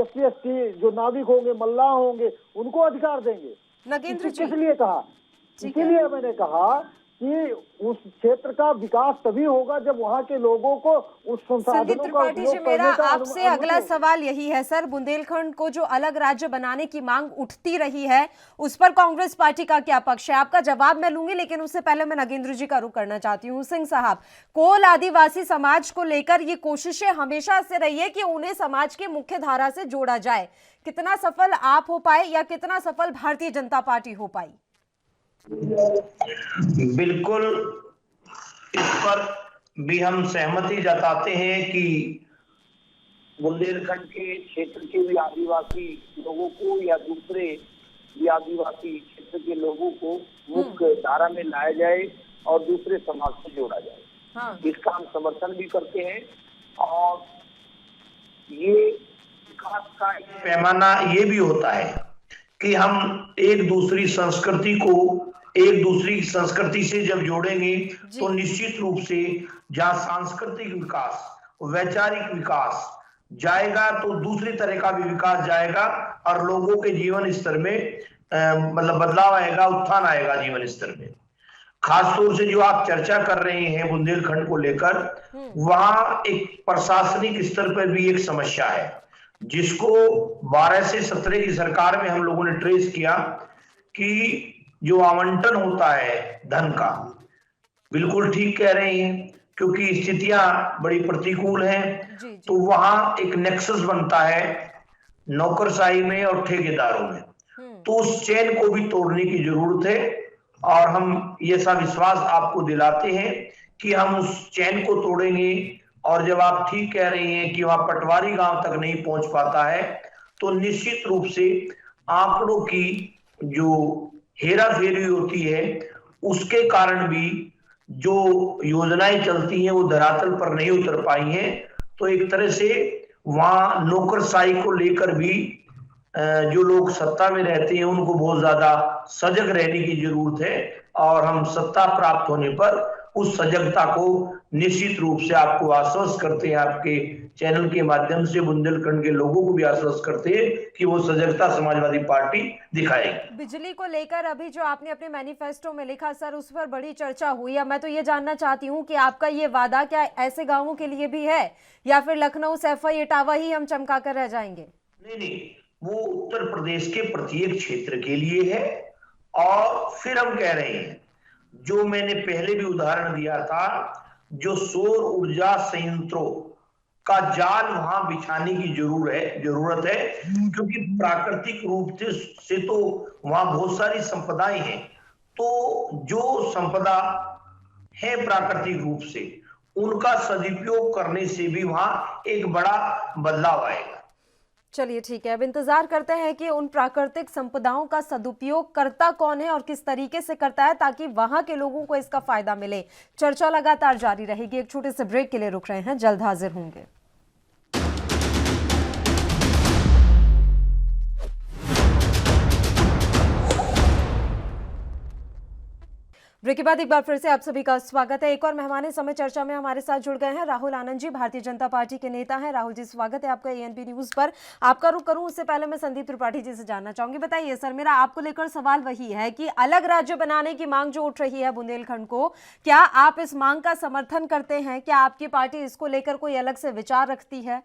SC ST जो नाविक होंगे, मल्लाह होंगे, उनको अधिकार देंगे। नगेंद्र जी, किस लिए कहा? इसीलिए मैंने कहा कि उस क्षेत्र का विकास तभी होगा जब वहाँ के लोगों को उस संसाधनों का त्रिपाठी जी, मेरा आपसे अगला सवाल यही है सर, बुंदेलखंड को जो अलग राज्य बनाने की मांग उठती रही है, उस पर कांग्रेस पार्टी का क्या पक्ष है? आपका जवाब मैं लूंगी, लेकिन उससे पहले मैं नगेंद्र जी का रुख करना चाहती हूँ। सिंह साहब, कोल आदिवासी समाज को लेकर ये कोशिशें हमेशा से रही है कि उन्हें समाज के मुख्य धारा से जोड़ा जाए। कितना सफल आप हो पाए या कितना सफल भारतीय जनता पार्टी हो पाई? बिल्कुल, इस पर भी हम सहमति जताते हैं कि बुंदेलखंड के क्षेत्र के भी आदिवासी लोगों को या दूसरे भी आदिवासी क्षेत्र के लोगों को मुख्य धारा में लाया जाए और दूसरे समाज से जोड़ा जाए। हाँ। इसका हम समर्थन भी करते हैं, और ये विकास का पैमाना ये भी होता है कि हम एक दूसरी संस्कृति से जब जोड़ेंगे तो निश्चित रूप से जहाँ सांस्कृतिक विकास, वैचारिक विकास जाएगा तो दूसरी तरह का भी विकास जाएगा, और लोगों के जीवन स्तर में मतलब बदलाव आएगा, उत्थान आएगा जीवन स्तर में। खासतौर से जो आप चर्चा कर रहे हैं बुंदेलखंड को लेकर, वहां एक प्रशासनिक स्तर पर भी एक समस्या है, जिसको 12 से 17 की सरकार में हम लोगों ने ट्रेस किया कि जो आवंटन होता है धन का, बिल्कुल ठीक कह रहे हैं, क्योंकि स्थितियां बड़ी प्रतिकूल हैं। तो वहां एक नेक्सस बनता है नौकरशाही में और ठेकेदारों में, तो उस चेन को भी तोड़ने की जरूरत है, और हम ये सा विश्वास आपको दिलाते हैं कि हम उस चेन को तोड़ेंगे। और जब आप ठीक कह रहे हैं कि वहां पटवारी गांव तक नहीं पहुंच पाता है, तो निश्चित रूप से आंकड़ों की जो हेरा फेरी होती है उसके कारण भी जो योजनाएं चलती हैं वो धरातल पर नहीं उतर पाई हैं। तो एक तरह से वहां नौकरशाही को लेकर भी जो लोग सत्ता में रहते हैं उनको बहुत ज्यादा सजग रहने की जरूरत है, और हम सत्ता प्राप्त होने पर उस सजगता को निश्चित रूप से आपको आश्वस्त करते हैं, आपके चैनल के माध्यम से बुंदेलखंड के लोगों को भी आश्वस्त करते हैं कि वो सजगता समाजवादी पार्टी दिखाएगी। बिजली को लेकर अभी जो आपने अपने मैनिफेस्टो में लिखा सर, उस पर बड़ी चर्चा हुई। अब मैं तो ये जानना चाहती हूँ कि आपका ये वादा क्या ऐसे गाँवों के लिए भी है, या फिर लखनऊ, सैफई, इटावा ही हम चमका कर रह जाएंगे? नहीं, वो उत्तर प्रदेश के प्रत्येक क्षेत्र के लिए है। और फिर हम कह रहे हैं, जो मैंने पहले भी उदाहरण दिया था, जो सौर ऊर्जा संयंत्रों का जाल वहां बिछाने की जरूरत है, क्योंकि प्राकृतिक रूप से तो वहां बहुत सारी संपदाएं हैं। तो जो संपदा है प्राकृतिक रूप से, उनका सदुपयोग करने से भी वहां एक बड़ा बदलाव आएगा। चलिए ठीक है, अब इंतजार करते हैं कि उन प्राकृतिक संपदाओं का सदुपयोग करता कौन है और किस तरीके से करता है, ताकि वहां के लोगों को इसका फायदा मिले। चर्चा लगातार जारी रहेगी। एक छोटे से ब्रेक के लिए रुक रहे हैं, जल्द हाजिर होंगे। ब्रेक के बाद एक बार फिर से आप सभी का स्वागत है। एक और मेहमान समय चर्चा में हमारे साथ जुड़ गए हैं राहुल आनंद जी, भारतीय जनता पार्टी के नेता हैं। राहुल जी, स्वागत है आपका एएनपी न्यूज पर। आपका रुख करूं उससे पहले मैं संदीप त्रिपाठी जी से जानना चाहूंगी। बताइए सर, मेरा आपको लेकर सवाल वही है कि अलग राज्य बनाने की मांग जो उठ रही है बुंदेलखंड को, क्या आप इस मांग का समर्थन करते हैं? क्या आपकी पार्टी इसको लेकर कोई अलग से विचार रखती है?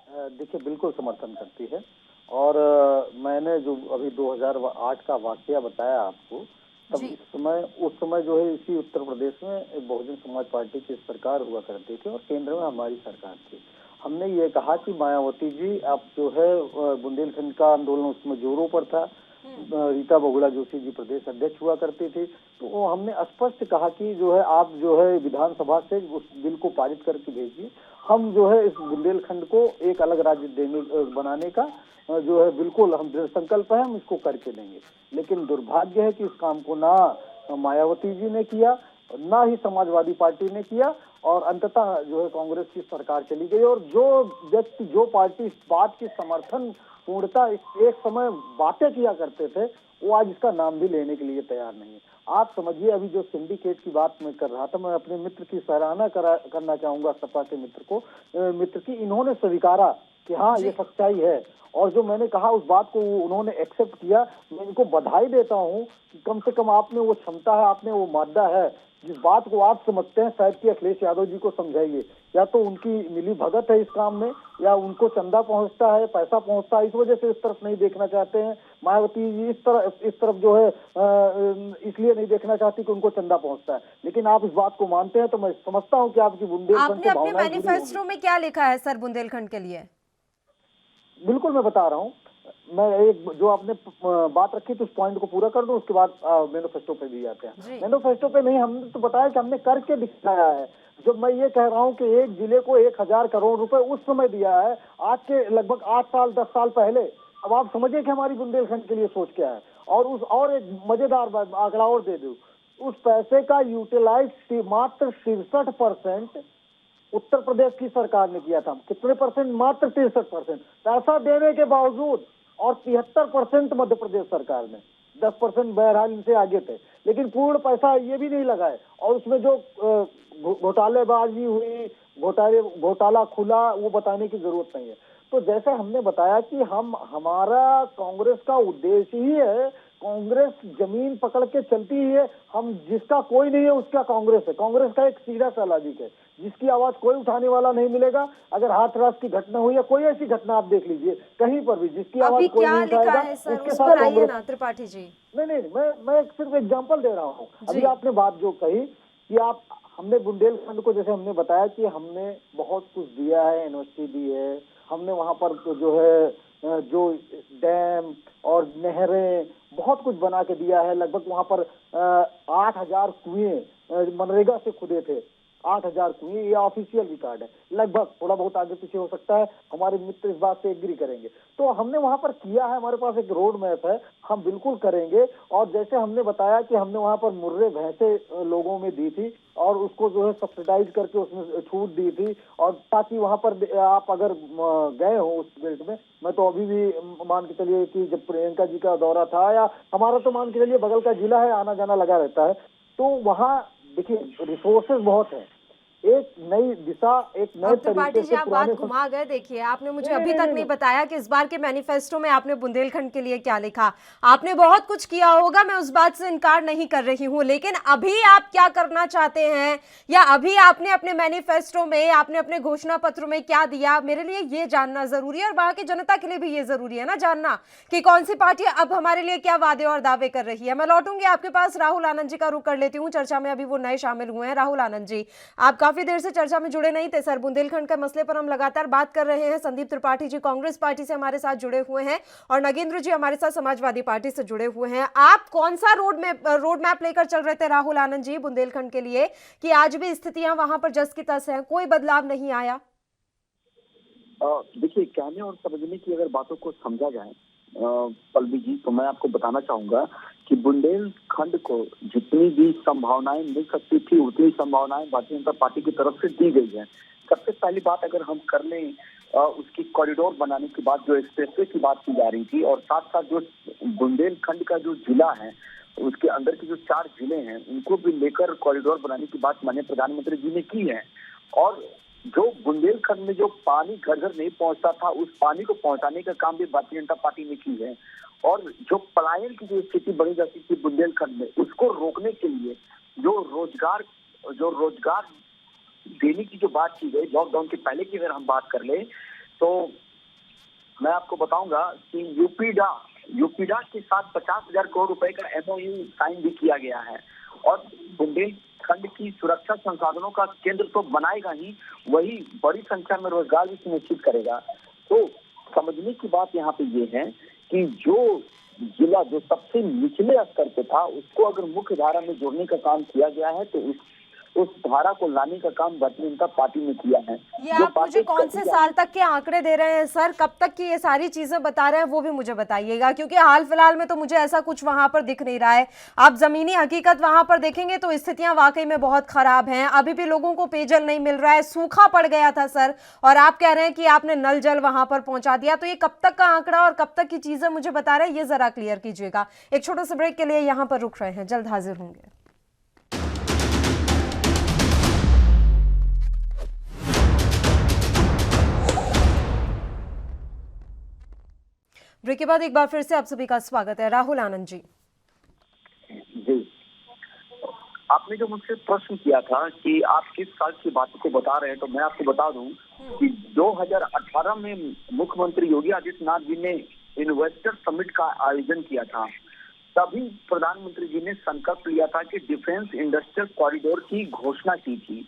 देखिए, बिल्कुल समर्थन करती है। और मैंने जो अभी 2008 का वाकया बताया आपको, तब उस समय जो है इसी उत्तर प्रदेश में बहुजन समाज पार्टी की सरकार हुआ करती थी और केंद्र में हमारी सरकार थी। हमने ये कहा कि मायावती जी, आप जो है बुंदेलखंड का आंदोलन उसमें जोरों पर था, रीता बहुगुणा जोशी जी प्रदेश अध्यक्ष हुआ करती थी, तो वो हमने स्पष्ट कहा कि जो है आप जो है विधानसभा से उस बिल को पारित करके भेजिए। हम जो है इस बुंदेलखंड को एक अलग राज्य बनाने का जो है बिल्कुल हम दृढ़ संकल्प है, हम इसको करके देंगे। लेकिन दुर्भाग्य है कि इस काम को ना मायावती जी ने किया, ना ही समाजवादी पार्टी ने किया, और अंततः जो है कांग्रेस की सरकार चली गई। और जो व्यक्ति, जो पार्टी इस बात की समर्थन पूर्णता एक समय बातें किया करते थे, वो आज इसका नाम भी लेने के लिए तैयार नहीं है। आप समझिए, अभी जो सिंडिकेट की बात मैं कर रहा था, मैं अपने मित्र की सराहना करना चाहूंगा, सपा के मित्र की। इन्होंने स्वीकारा कि हाँ ये सच्चाई है, और जो मैंने कहा उस बात को उन्होंने एक्सेप्ट किया। मैं इनको बधाई देता हूँ कि कम से कम आप में वो क्षमता है, आप में वो मादा है। जिस बात को आप समझते हैं, शायद कि अखिलेश यादव जी को समझाइए, या तो उनकी मिली भगत है इस काम में, या उनको चंदा पहुंचता है, पैसा पहुंचता है, इस वजह से इस तरफ नहीं देखना चाहते हैं। मायावती जी इस तरफ जो है इसलिए नहीं देखना चाहती कि उनको चंदा पहुंचता है। लेकिन आप इस बात को मानते हैं, तो मैं समझता हूँ कि आपकी बुंदेलखंड आपने अपने मैनिफेस्टो में क्या लिखा है सर बुंदेलखंड के लिए? बिल्कुल मैं बता रहा हूँ। मैं एक जो आपने बात रखी थी उस पॉइंट को पूरा कर दूं, उसके बाद मैनिफेस्टो पे भी आते हैं। मैनिफेस्टो पे नहीं, हमने तो बताया कि हमने करके दिखाया है। जो मैं ये कह रहा हूँ कि एक जिले को 1000 करोड़ रुपए उस समय दिया है, आज के लगभग 8 साल 10 साल पहले। अब आप समझिए कि हमारी बुंदेलखंड के लिए सोच क्या है। और एक मजेदार आंकड़ा और दे दूं, उस पैसे का यूटिलाइज मात्र 63% उत्तर प्रदेश की सरकार ने किया था। कितने परसेंट? मात्र 63% पैसा देने के बावजूद, और 73% मध्य प्रदेश सरकार ने, 10% बहरहाल इनसे आगे थे। लेकिन पूर्ण पैसा ये भी नहीं लगा है। और उसमें जो घोटालेबाजी हुई, घोटाला खुला, वो बताने की जरूरत नहीं है। तो जैसे हमने बताया कि हमारा कांग्रेस का उद्देश्य ही है, कांग्रेस जमीन पकड़ के चलती ही है। हम जिसका कोई नहीं है उसका कांग्रेस है। कांग्रेस का एक सीधा सा लॉजिक है, जिसकी आवाज कोई उठाने वाला नहीं मिलेगा। अगर हाथरस की घटना हुई या कोई ऐसी घटना आप देख लीजिए कहीं पर भी, जिसकी आवाज कोई नहीं उठाएगा, उसके साथ कांग्रेस। त्रिपाठी जी नहीं, मैं सिर्फ एग्जांपल दे रहा हूँ। अभी आपने बात जो कही कि हमने बुंदेलखंड को, जैसे हमने बताया कि हमने बहुत कुछ दिया है, यूनिवर्सिटी दी है, हमने वहां पर जो है जो डैम और नहरें बहुत कुछ बना के दिया है। लगभग वहां पर 8000 कुएं मनरेगा से खुदे थे, 8000 कुएं, ये ऑफिशियल रिकॉर्ड है। लगभग, थोड़ा बहुत आगे पीछे हो सकता है, हमारे मित्र इस बात से एग्री करेंगे। तो हमने वहां पर किया है, हमारे पास एक रोड मैप है, हम बिल्कुल करेंगे। और जैसे हमने बताया कि हमने वहां पर मुर्रे भैंसे लोगों में दी थी, और उसको जो है सब्सिडाइज करके उसमें छूट दी थी, और ताकि वहां पर आप अगर गए हो उस बेल्ट में, मैं तो अभी भी मान के चलिए कि जब प्रियंका जी का दौरा था, या हमारा तो मान के चलिए बगल का जिला है, आना जाना लगा रहता है, तो वहाँ देखिए रिसोर्सेज बहुत है। एक नई दिशा, एक नए तरीके से आप बात घुमा गए। देखिए, आपने मुझे अभी तक नहीं बताया कि इस बार के मैनिफेस्टो में आपने बुंदेलखंड के लिए क्या लिखा। आपने बहुत कुछ किया होगा, मैं उस बात से इनकार नहीं कर रही हूँ, लेकिन अभी आप क्या करना चाहते हैं, या अभी आपने अपने मैनिफेस्टो में, आपने अपने घोषणा पत्र में क्या दिया, मेरे लिए ये जानना जरूरी है, और वहां की जनता के लिए भी ये जरूरी है ना जानना कि कौन सी पार्टी अब हमारे लिए क्या वादे और दावे कर रही है। मैं लौटूंगी आपके पास। राहुल आनंद जी का रुख कर लेती हूँ, चर्चा में अभी वो नए शामिल हुए हैं। राहुल आनंद जी, आप काफी देर से चर्चा में जुड़े नहीं थे सर। बुंदेलखंड के मसले पर हम लगातार बात कर रहे हैं। संदीप त्रिपाठी जी कांग्रेस पार्टी से हमारे साथ जुड़े हुए हैं और नगेंद्र जी हमारे साथ समाजवादी पार्टी से जुड़े हुए हैं। आप कौन सा रोड मैप लेकर चल रहे थे राहुल आनंद जी बुंदेलखंड के लिए कि आज भी स्थितियां वहां पर जस की तस हैं, कोई बदलाव नहीं आया? देखिए, कहने और समझने की अगर बातों को समझा जाए पल्लवी जी, तो मैं आपको बताना चाहूंगा कि बुंदेलखंड को जितनी भी संभावनाएं मिल सकती थी उतनी संभावनाएं भारतीय जनता पार्टी की तरफ से दी गई है। सबसे पहली बात अगर हम कर लें उसकी कॉरिडोर बनाने की बात, जो एक्सप्रेसवे की बात की जा रही थी, और साथ साथ जो बुंदेलखंड का जो जिला है उसके अंदर के जो 4 जिले हैं उनको भी लेकर कॉरिडोर बनाने की बात माननीय प्रधानमंत्री जी ने की है। और जो बुंदेलखंड में जो पानी घर घर नहीं पहुंचता था उस पानी को पहुंचाने का काम भी भारतीय जनता पार्टी ने की है। और जो पलायन की जो स्थिति बनी जाती थी बुंदेलखंड में, उसको रोकने के लिए जो रोजगार देने की जो बात की गई लॉकडाउन के पहले की अगर हम बात कर ले, तो मैं आपको बताऊंगा कि यूपीडा के साथ 50,000 करोड़ रुपए का MOU साइन भी किया गया है। और बुंदेलखंड की सुरक्षा संसाधनों का केंद्र तो बनाएगा ही, वही बड़ी संख्या में रोजगार भी सुनिश्चित करेगा। तो समझने की बात यहाँ पे ये है कि जो जिला जो सबसे निचले स्तर पे था उसको अगर मुख्य धारा में जोड़ने का काम किया गया है, तो उस धारा को लाने का काम भारतीय जनता पार्टी ने किया है। ये आप मुझे कौन से साल तक के आंकड़े दे रहे हैं सर? कब तक की ये सारी चीजें बता रहे हैं वो भी मुझे बताइएगा, क्योंकि हाल फिलहाल में तो मुझे ऐसा कुछ वहां पर दिख नहीं रहा है। आप जमीनी हकीकत वहां पर देखेंगे तो स्थितियां वाकई में बहुत खराब हैं। अभी भी लोगों को पेयजल नहीं मिल रहा है, सूखा पड़ गया था सर, और आप कह रहे हैं कि आपने नल जल वहां पर पहुंचा दिया। तो ये कब तक का आंकड़ा और कब तक की चीजें मुझे बता रहे हैं, ये जरा क्लियर कीजिएगा। एक छोटे से ब्रेक के लिए यहाँ पर रुक रहे हैं, जल्द हाजिर होंगे। ब्रेक के बाद एक बार फिर से आप सभी का स्वागत है। राहुल आनंद जी आपने जो मुझसे प्रश्न किया था कि आप किस साल की बात को बता रहे हैं, तो मैं आपको बता दूं कि 2018 में मुख्यमंत्री योगी आदित्यनाथ जी ने इन्वेस्टर समिट का आयोजन किया था। तभी प्रधानमंत्री जी ने संकल्प लिया था कि डिफेंस इंडस्ट्रियल कॉरिडोर की घोषणा की थी,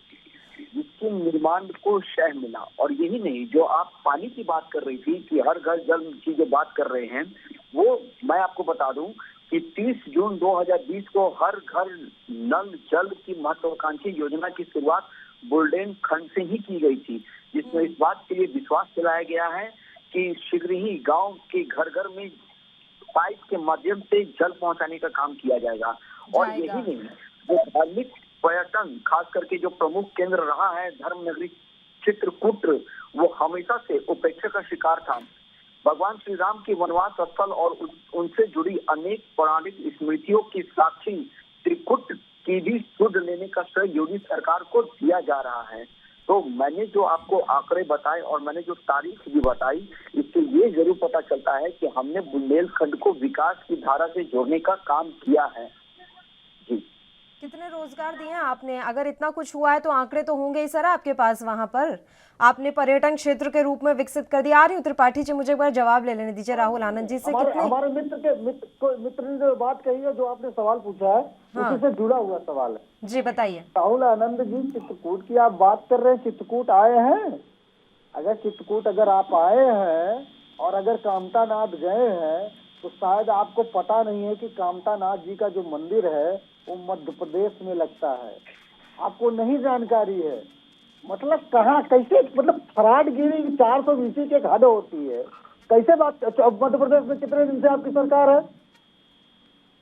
जिसके निर्माण को शह मिला। और यही नहीं, जो आप पानी की बात कर रही थी कि हर घर जल की जो बात कर रहे हैं, वो मैं आपको बता दूं कि 30 जून 2020 को हर घर नल जल की महत्वाकांक्षी योजना की शुरुआत बुंदेलखंड से ही की गई थी, जिसमें इस बात के लिए विश्वास दिलाया गया है कि शीघ्र ही गांव के घर घर में पाइप के माध्यम से जल पहुंचाने का काम किया जाएगा। और यही नहीं, जो धार्मिक पर्यटन खास करके जो प्रमुख केंद्र रहा है धर्म नगरी चित्रकूट, वो हमेशा से उपेक्षा का शिकार था। भगवान श्री राम की वनवास स्थल और उनसे जुड़ी अनेक पौराणिक स्मृतियों की साक्षी त्रिकुट की भी सुध लेने का श्रेय योगी सरकार को दिया जा रहा है। तो मैंने जो आपको आंकड़े बताए और मैंने जो तारीख भी बताई, इससे ये जरूर पता चलता है कि हमने बुंदेलखंड को विकास की धारा से जोड़ने का काम किया है। जी, कितने रोजगार दिए हैं आपने? अगर इतना कुछ हुआ है तो आंकड़े तो होंगे ही सर आपके पास। वहां पर आपने पर्यटन क्षेत्र के रूप में विकसित कर दिया। आ रही हूँ त्रिपाठी जी, मुझे एक बार जवाब ले लेने दीजिए राहुल आनंद जी से। हमारे मित्र ने जो बात कही है, जो आपने सवाल पूछा है, हाँ, उसी से जुड़ा हुआ सवाल है। जी बताइए। राहुल आनंद जी, चित्रकूट की आप बात कर रहे हैं, चित्रकूट आए हैं? अगर चित्रकूट अगर आप आए हैं और अगर कामतानाथ गए हैं, तो शायद आपको पता नहीं है कि कामतानाथ जी का जो मंदिर है वो मध्य प्रदेश में लगता है। आपको नहीं जानकारी है। मतलब कहाँ कैसे, मतलब फराडगिरी 420 के हद होती है, कैसे बात। मध्य प्रदेश में कितने दिन से आपकी सरकार है?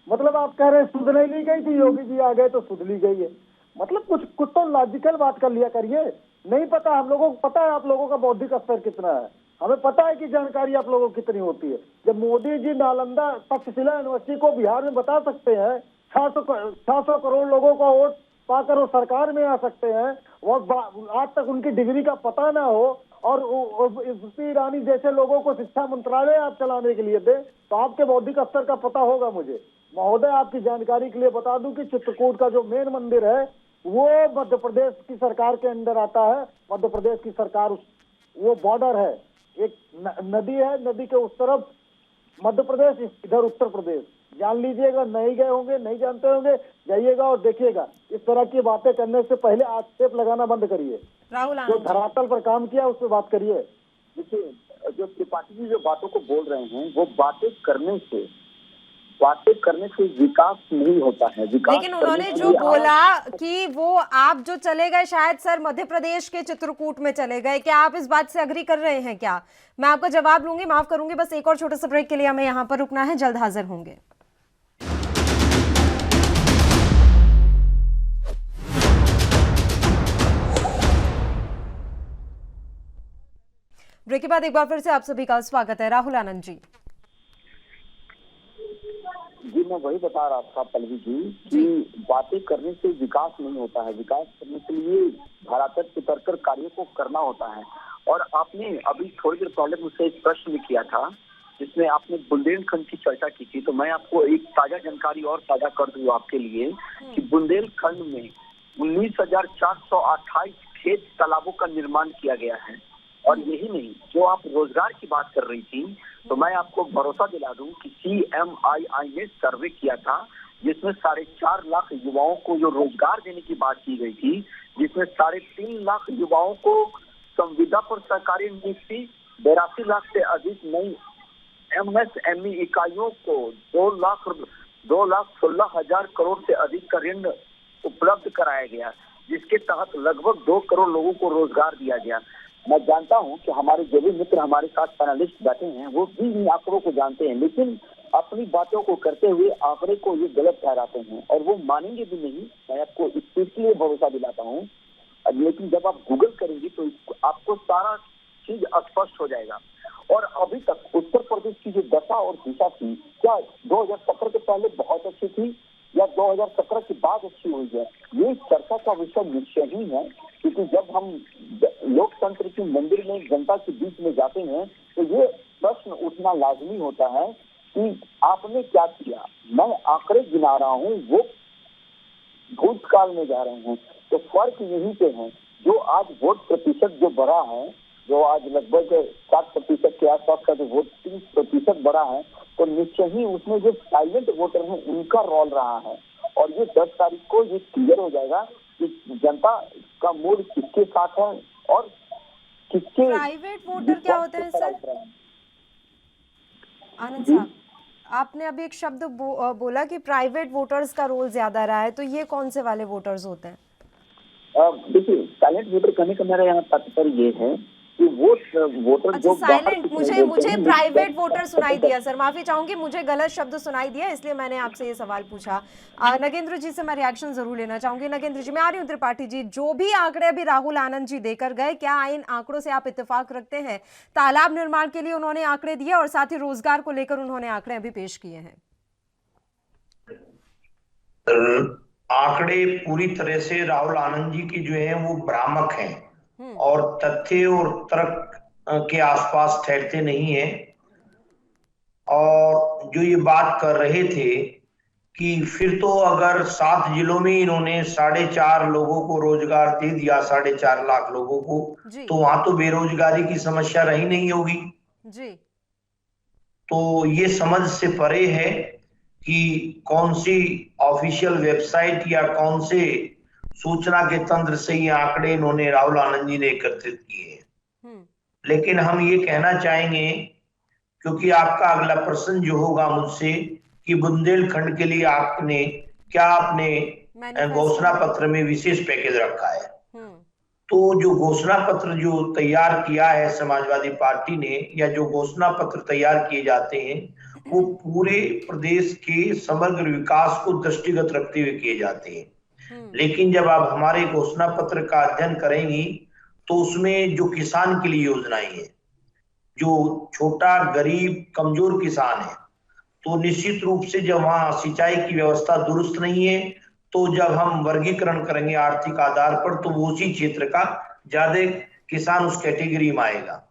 मतलब आप कह रहे हैं सुध नहीं ली गई थी, योगी जी आ गए तो सुध ली गई है। मतलब कुछ तो लॉजिकल बात कर लिया करिए। नहीं पता, हम लोगों को पता है आप लोगों का बौद्धिक स्तर कितना है, हमें पता है कि जानकारी आप लोगों को कितनी होती है। जब मोदी जी नालंदा तक्षशिला यूनिवर्सिटी को बिहार में बता सकते हैं, 600 करोड़ लोगों का वोट पाकर वो सरकार में आ सकते हैं, और आज तक उनकी डिग्री का पता ना हो, और स्मृति ईरानी जैसे लोगों को शिक्षा मंत्रालय आप चलाने के लिए दे, तो आपके बौद्धिक स्तर का पता होगा मुझे। महोदय, आपकी जानकारी के लिए बता दूं कि चित्रकूट का जो मेन मंदिर है वो मध्य प्रदेश की सरकार के अंदर आता है। मध्य प्रदेश की सरकार वो बॉर्डर है, एक नदी है, नदी के उस तरफ मध्य प्रदेश, इधर उत्तर प्रदेश। जान लीजिएगा, नहीं गए होंगे, नहीं जानते होंगे, जाइएगा और देखिएगा। इस तरह की बातें करने से पहले आक्षेप लगाना बंद करिए। राहुल जो आनंद जी, धरातल पर काम किया उस पर बात करिए। देखिए, जो त्रिपाठी जी जो बातों को बोल रहे हैं, वो बातें करने से विकास नहीं होता है। विकास लेकिन उन्होंने करने के जो लिए बोला कि वो आप जो चले गए शायद सर मध्य प्रदेश के चित्रकूट में चले गए, क्या आप इस बात से अग्री कर रहे हैं क्या? मैं आपका जवाब लूंगी, माफ करूंगी, बस एक और छोटे से ब्रेक के लिए हमें यहाँ पर रुकना है, जल्द हाजिर होंगे। ब्रेक के बाद एक बार फिर से आप सभी का स्वागत है। राहुल आनंद जी, जी मैं वही बता रहा था पल्लवी जी कि बातें करने से विकास नहीं होता है। विकास करने के लिए धरातल उतर कर कार्यों को करना होता है। और आपने अभी थोड़ी देर पहले मुझसे एक प्रश्न भी किया था जिसमें आपने बुंदेलखंड की चर्चा की थी, तो मैं आपको एक ताजा जानकारी और ताजा कर दूं आपके लिए कि बुंदेलखंड में 19,428 खेत तालाबों का निर्माण किया गया है। और यही नहीं, जो आप रोजगार की बात कर रही थी, तो मैं आपको भरोसा दिला दूं कि CMII ने सर्वे किया था जिसमें 4.5 लाख युवाओं को जो रोजगार देने की बात की गई थी, जिसमें 3.5 लाख युवाओं को संविदा पर सरकारी नियुक्ति, 82 लाख से अधिक नई MSME इकाइयों को 2,16,000 करोड़ से अधिक का ऋण उपलब्ध कराया गया, जिसके तहत लगभग 2 करोड़ लोगों को रोजगार दिया गया। मैं जानता हूं कि हमारे जो भी मित्र हमारे साथ पैनलिस्ट बैठे हैं वो भी इन आंकड़ों को जानते हैं, लेकिन अपनी बातों को करते हुए आंकड़े को ये गलत ठहराते हैं और वो मानेंगे भी नहीं। मैं आपको इस चीज के लिए भरोसा दिलाता हूं, लेकिन जब आप गूगल करेंगे तो आपको सारा चीज स्पष्ट हो जाएगा। और अभी तक उत्तर प्रदेश की जो दशा और दिशा थी, क्या 2017 के पहले बहुत अच्छी थी या 2017 के बाद अच्छी हुई है, ये चर्चा का विषय निश्चय ही है। क्योंकि जब हम लोकतंत्र के मंदिर में जनता के बीच में जाते हैं तो ये प्रश्न उठना लाजमी होता है कि आपने क्या किया। मैं आंकड़े गिना रहा हूँ, वो भूतकाल में जा रहे हैं, तो फर्क यहीं पे है। जो आज वोट प्रतिशत जो बढ़ा है, जो आज लगभग 60% के आसपास का जो वोट 30% बढ़ा है, तो निश्चय ही उसमें जो साइलेंट वोटर हैं उनका रोल रहा है। और ये 10 तारीख को ये क्लियर हो जाएगा कि जनता का मूड किसके साथ है और किसके। प्राइवेट वोटर क्या होते हैं सर? आनंद साहब, आपने अभी एक शब्द बोला कि प्राइवेट वोटर्स का रोल ज्यादा रहा है, तो ये कौन से वाले वोटर्स होते हैं? देखिए, साइलेंट वोटर कहने का मेरा यहाँ तात्पर्य ये है कि वोटर अच्छा, साइलेंट, मुझे प्राइवेट वोटर सुनाई दिया सर, माफी चाहूंगी, मुझे गलत शब्द सुनाई दिया, इसलिए मैंने आपसे ये सवाल पूछा। नगेंद्र जी से मैं रिएक्शन जरूर लेना चाहूंगी। नगेंद्र जी, मैं आ रही हूँ। त्रिपाठी जी, जो भी आंकड़े अभी राहुल आनंद जी देकर गए, क्या इन आंकड़ों से आप इत्तेफाक रखते हैं? तालाब निर्माण के लिए उन्होंने आंकड़े दिए और साथ ही रोजगार को लेकर उन्होंने आंकड़े अभी पेश किए हैं। आंकड़े पूरी तरह से राहुल आनंद जी की जो है वो भ्रामक हैं और तथ्य और तर्क के आसपास ठहरते नहीं है। और जो ये बात कर रहे थे कि फिर तो अगर 7 जिलों में इन्होंने 4.5 लोगों को रोजगार दे दिया, 4.5 लाख लोगों को, तो वहां तो बेरोजगारी की समस्या रही नहीं होगी जी। तो ये समझ से परे है कि कौन सी ऑफिशियल वेबसाइट या कौन से सूचना के तंत्र से ये आंकड़े इन्होंने राहुल आनंद जी ने एकत्रित किए हैं। लेकिन हम ये कहना चाहेंगे, क्योंकि आपका अगला प्रश्न जो होगा मुझसे कि बुंदेलखंड के लिए आपने क्या अपने घोषणा पत्र में विशेष पैकेज रखा है, तो जो घोषणा पत्र जो तैयार किया है समाजवादी पार्टी ने, या जो घोषणा पत्र तैयार किए जाते हैं वो पूरे प्रदेश के समग्र विकास को दृष्टिगत रखते हुए किए जाते हैं। लेकिन जब आप हमारे घोषणा पत्र का अध्ययन करेंगी तो उसमें जो किसान के लिए योजनाएं हैं, जो छोटा गरीब कमजोर किसान है, तो निश्चित रूप से जब वहां सिंचाई की व्यवस्था दुरुस्त नहीं है, तो जब हम वर्गीकरण करेंगे आर्थिक आधार पर, तो वो उसी क्षेत्र का ज्यादा किसान उस कैटेगरी में आएगा।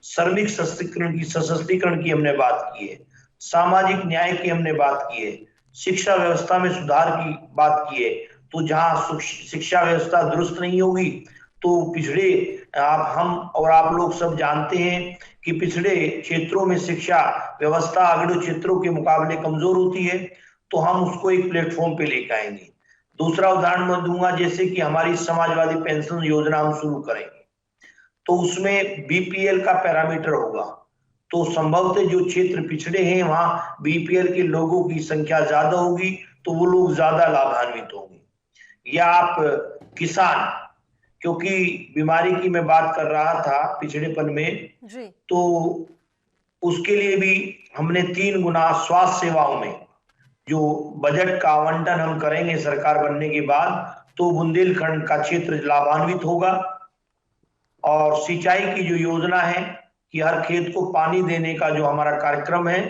श्रमिक सशक्तिकरण की हमने बात की है, सामाजिक न्याय की हमने बात की है, शिक्षा व्यवस्था में सुधार की बात की है। तो जहां शिक्षा व्यवस्था दुरुस्त नहीं होगी तो पिछड़े हम और आप लोग सब जानते हैं कि पिछड़े क्षेत्रों में शिक्षा व्यवस्था अग्रणी क्षेत्रों के मुकाबले कमजोर होती है, तो हम उसको एक प्लेटफॉर्म पे लेकर आएंगे। दूसरा उदाहरण मैं दूंगा, जैसे कि हमारी समाजवादी पेंशन योजना हम शुरू करेंगे, तो उसमें बीपीएल का पैरामीटर होगा, तो संभवतः जो क्षेत्र पिछड़े हैं वहां बीपीएल के लोगों की संख्या ज्यादा होगी, तो वो लोग ज्यादा लाभान्वित होंगे। या आप किसान, क्योंकि बीमारी की मैं बात कर रहा था पिछड़ेपन में जी। तो उसके लिए भी हमने 3 गुना स्वास्थ्य सेवाओं में जो बजट का आवंटन हम करेंगे सरकार बनने के बाद, तो बुंदेलखंड का क्षेत्र लाभान्वित होगा। और सिंचाई की जो योजना है कि हर खेत को पानी देने का जो हमारा कार्यक्रम है,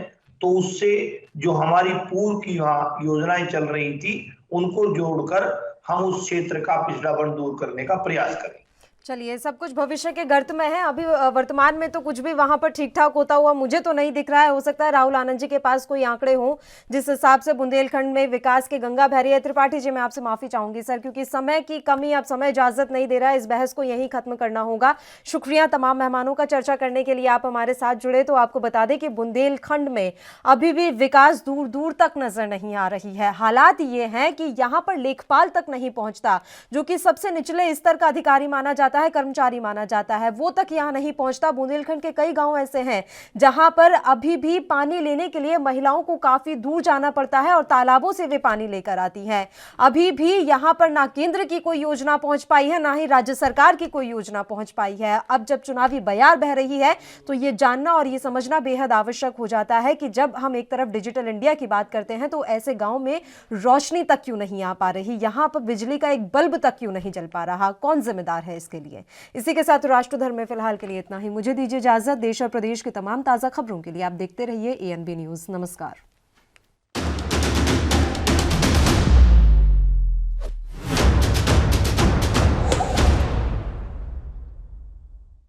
तो उससे जो हमारी पूर्व की वहां योजनाएं चल रही थी उनको जोड़कर हम उस क्षेत्र का पिछड़ापन दूर करने का प्रयास करें। चलिए, सब कुछ भविष्य के गर्त में है। अभी वर्तमान में तो कुछ भी वहां पर ठीक ठाक होता हुआ मुझे तो नहीं दिख रहा है। हो सकता है राहुल आनंद जी के पास कोई आंकड़े हों जिस हिसाब से बुंदेलखंड में विकास के गंगा बह रही है। त्रिपाठी जी, मैं आपसे माफी चाहूंगी सर, क्योंकि समय की कमी, अब समय इजाजत नहीं दे रहा है। इस बहस को यहीं खत्म करना होगा। शुक्रिया तमाम मेहमानों का चर्चा करने के लिए आप हमारे साथ जुड़े। तो आपको बता दें कि बुंदेलखंड में अभी भी विकास दूर दूर तक नजर नहीं आ रही है। हालात ये हैं कि यहाँ पर लेखपाल तक नहीं पहुंचता, जो कि सबसे निचले स्तर का अधिकारी माना जाता है, कर्मचारी माना जाता है, वो तक यहां नहीं पहुंचता। बुंदेलखंड के कई गांव ऐसे हैं जहां पर अभी भी पानी लेने के लिए महिलाओं को काफी दूर जाना पड़ता है और तालाबों से वे पानी लेकर आती हैं। अभी भी यहां पर ना केंद्र की कोई योजना पहुंच पाई है, ना ही राज्य सरकार की कोई योजना पहुंच पाई है। अब जब चुनावी बयार बह रही है तो ये जानना और ये समझना बेहद आवश्यक हो जाता है कि जब हम एक तरफ डिजिटल इंडिया की बात करते हैं तो ऐसे गांव में रोशनी तक क्यों नहीं आ पा रही, यहां पर बिजली का एक बल्ब तक क्यों नहीं जल पा रहा, कौन जिम्मेदार है इसके लिए। इसी के साथ राष्ट्रधर्म में फिलहाल के लिए इतना ही। मुझे दीजिए इजाजत। देश और प्रदेश की तमाम ताजा खबरों के लिए आप देखते रहिए ANB न्यूज। नमस्कार।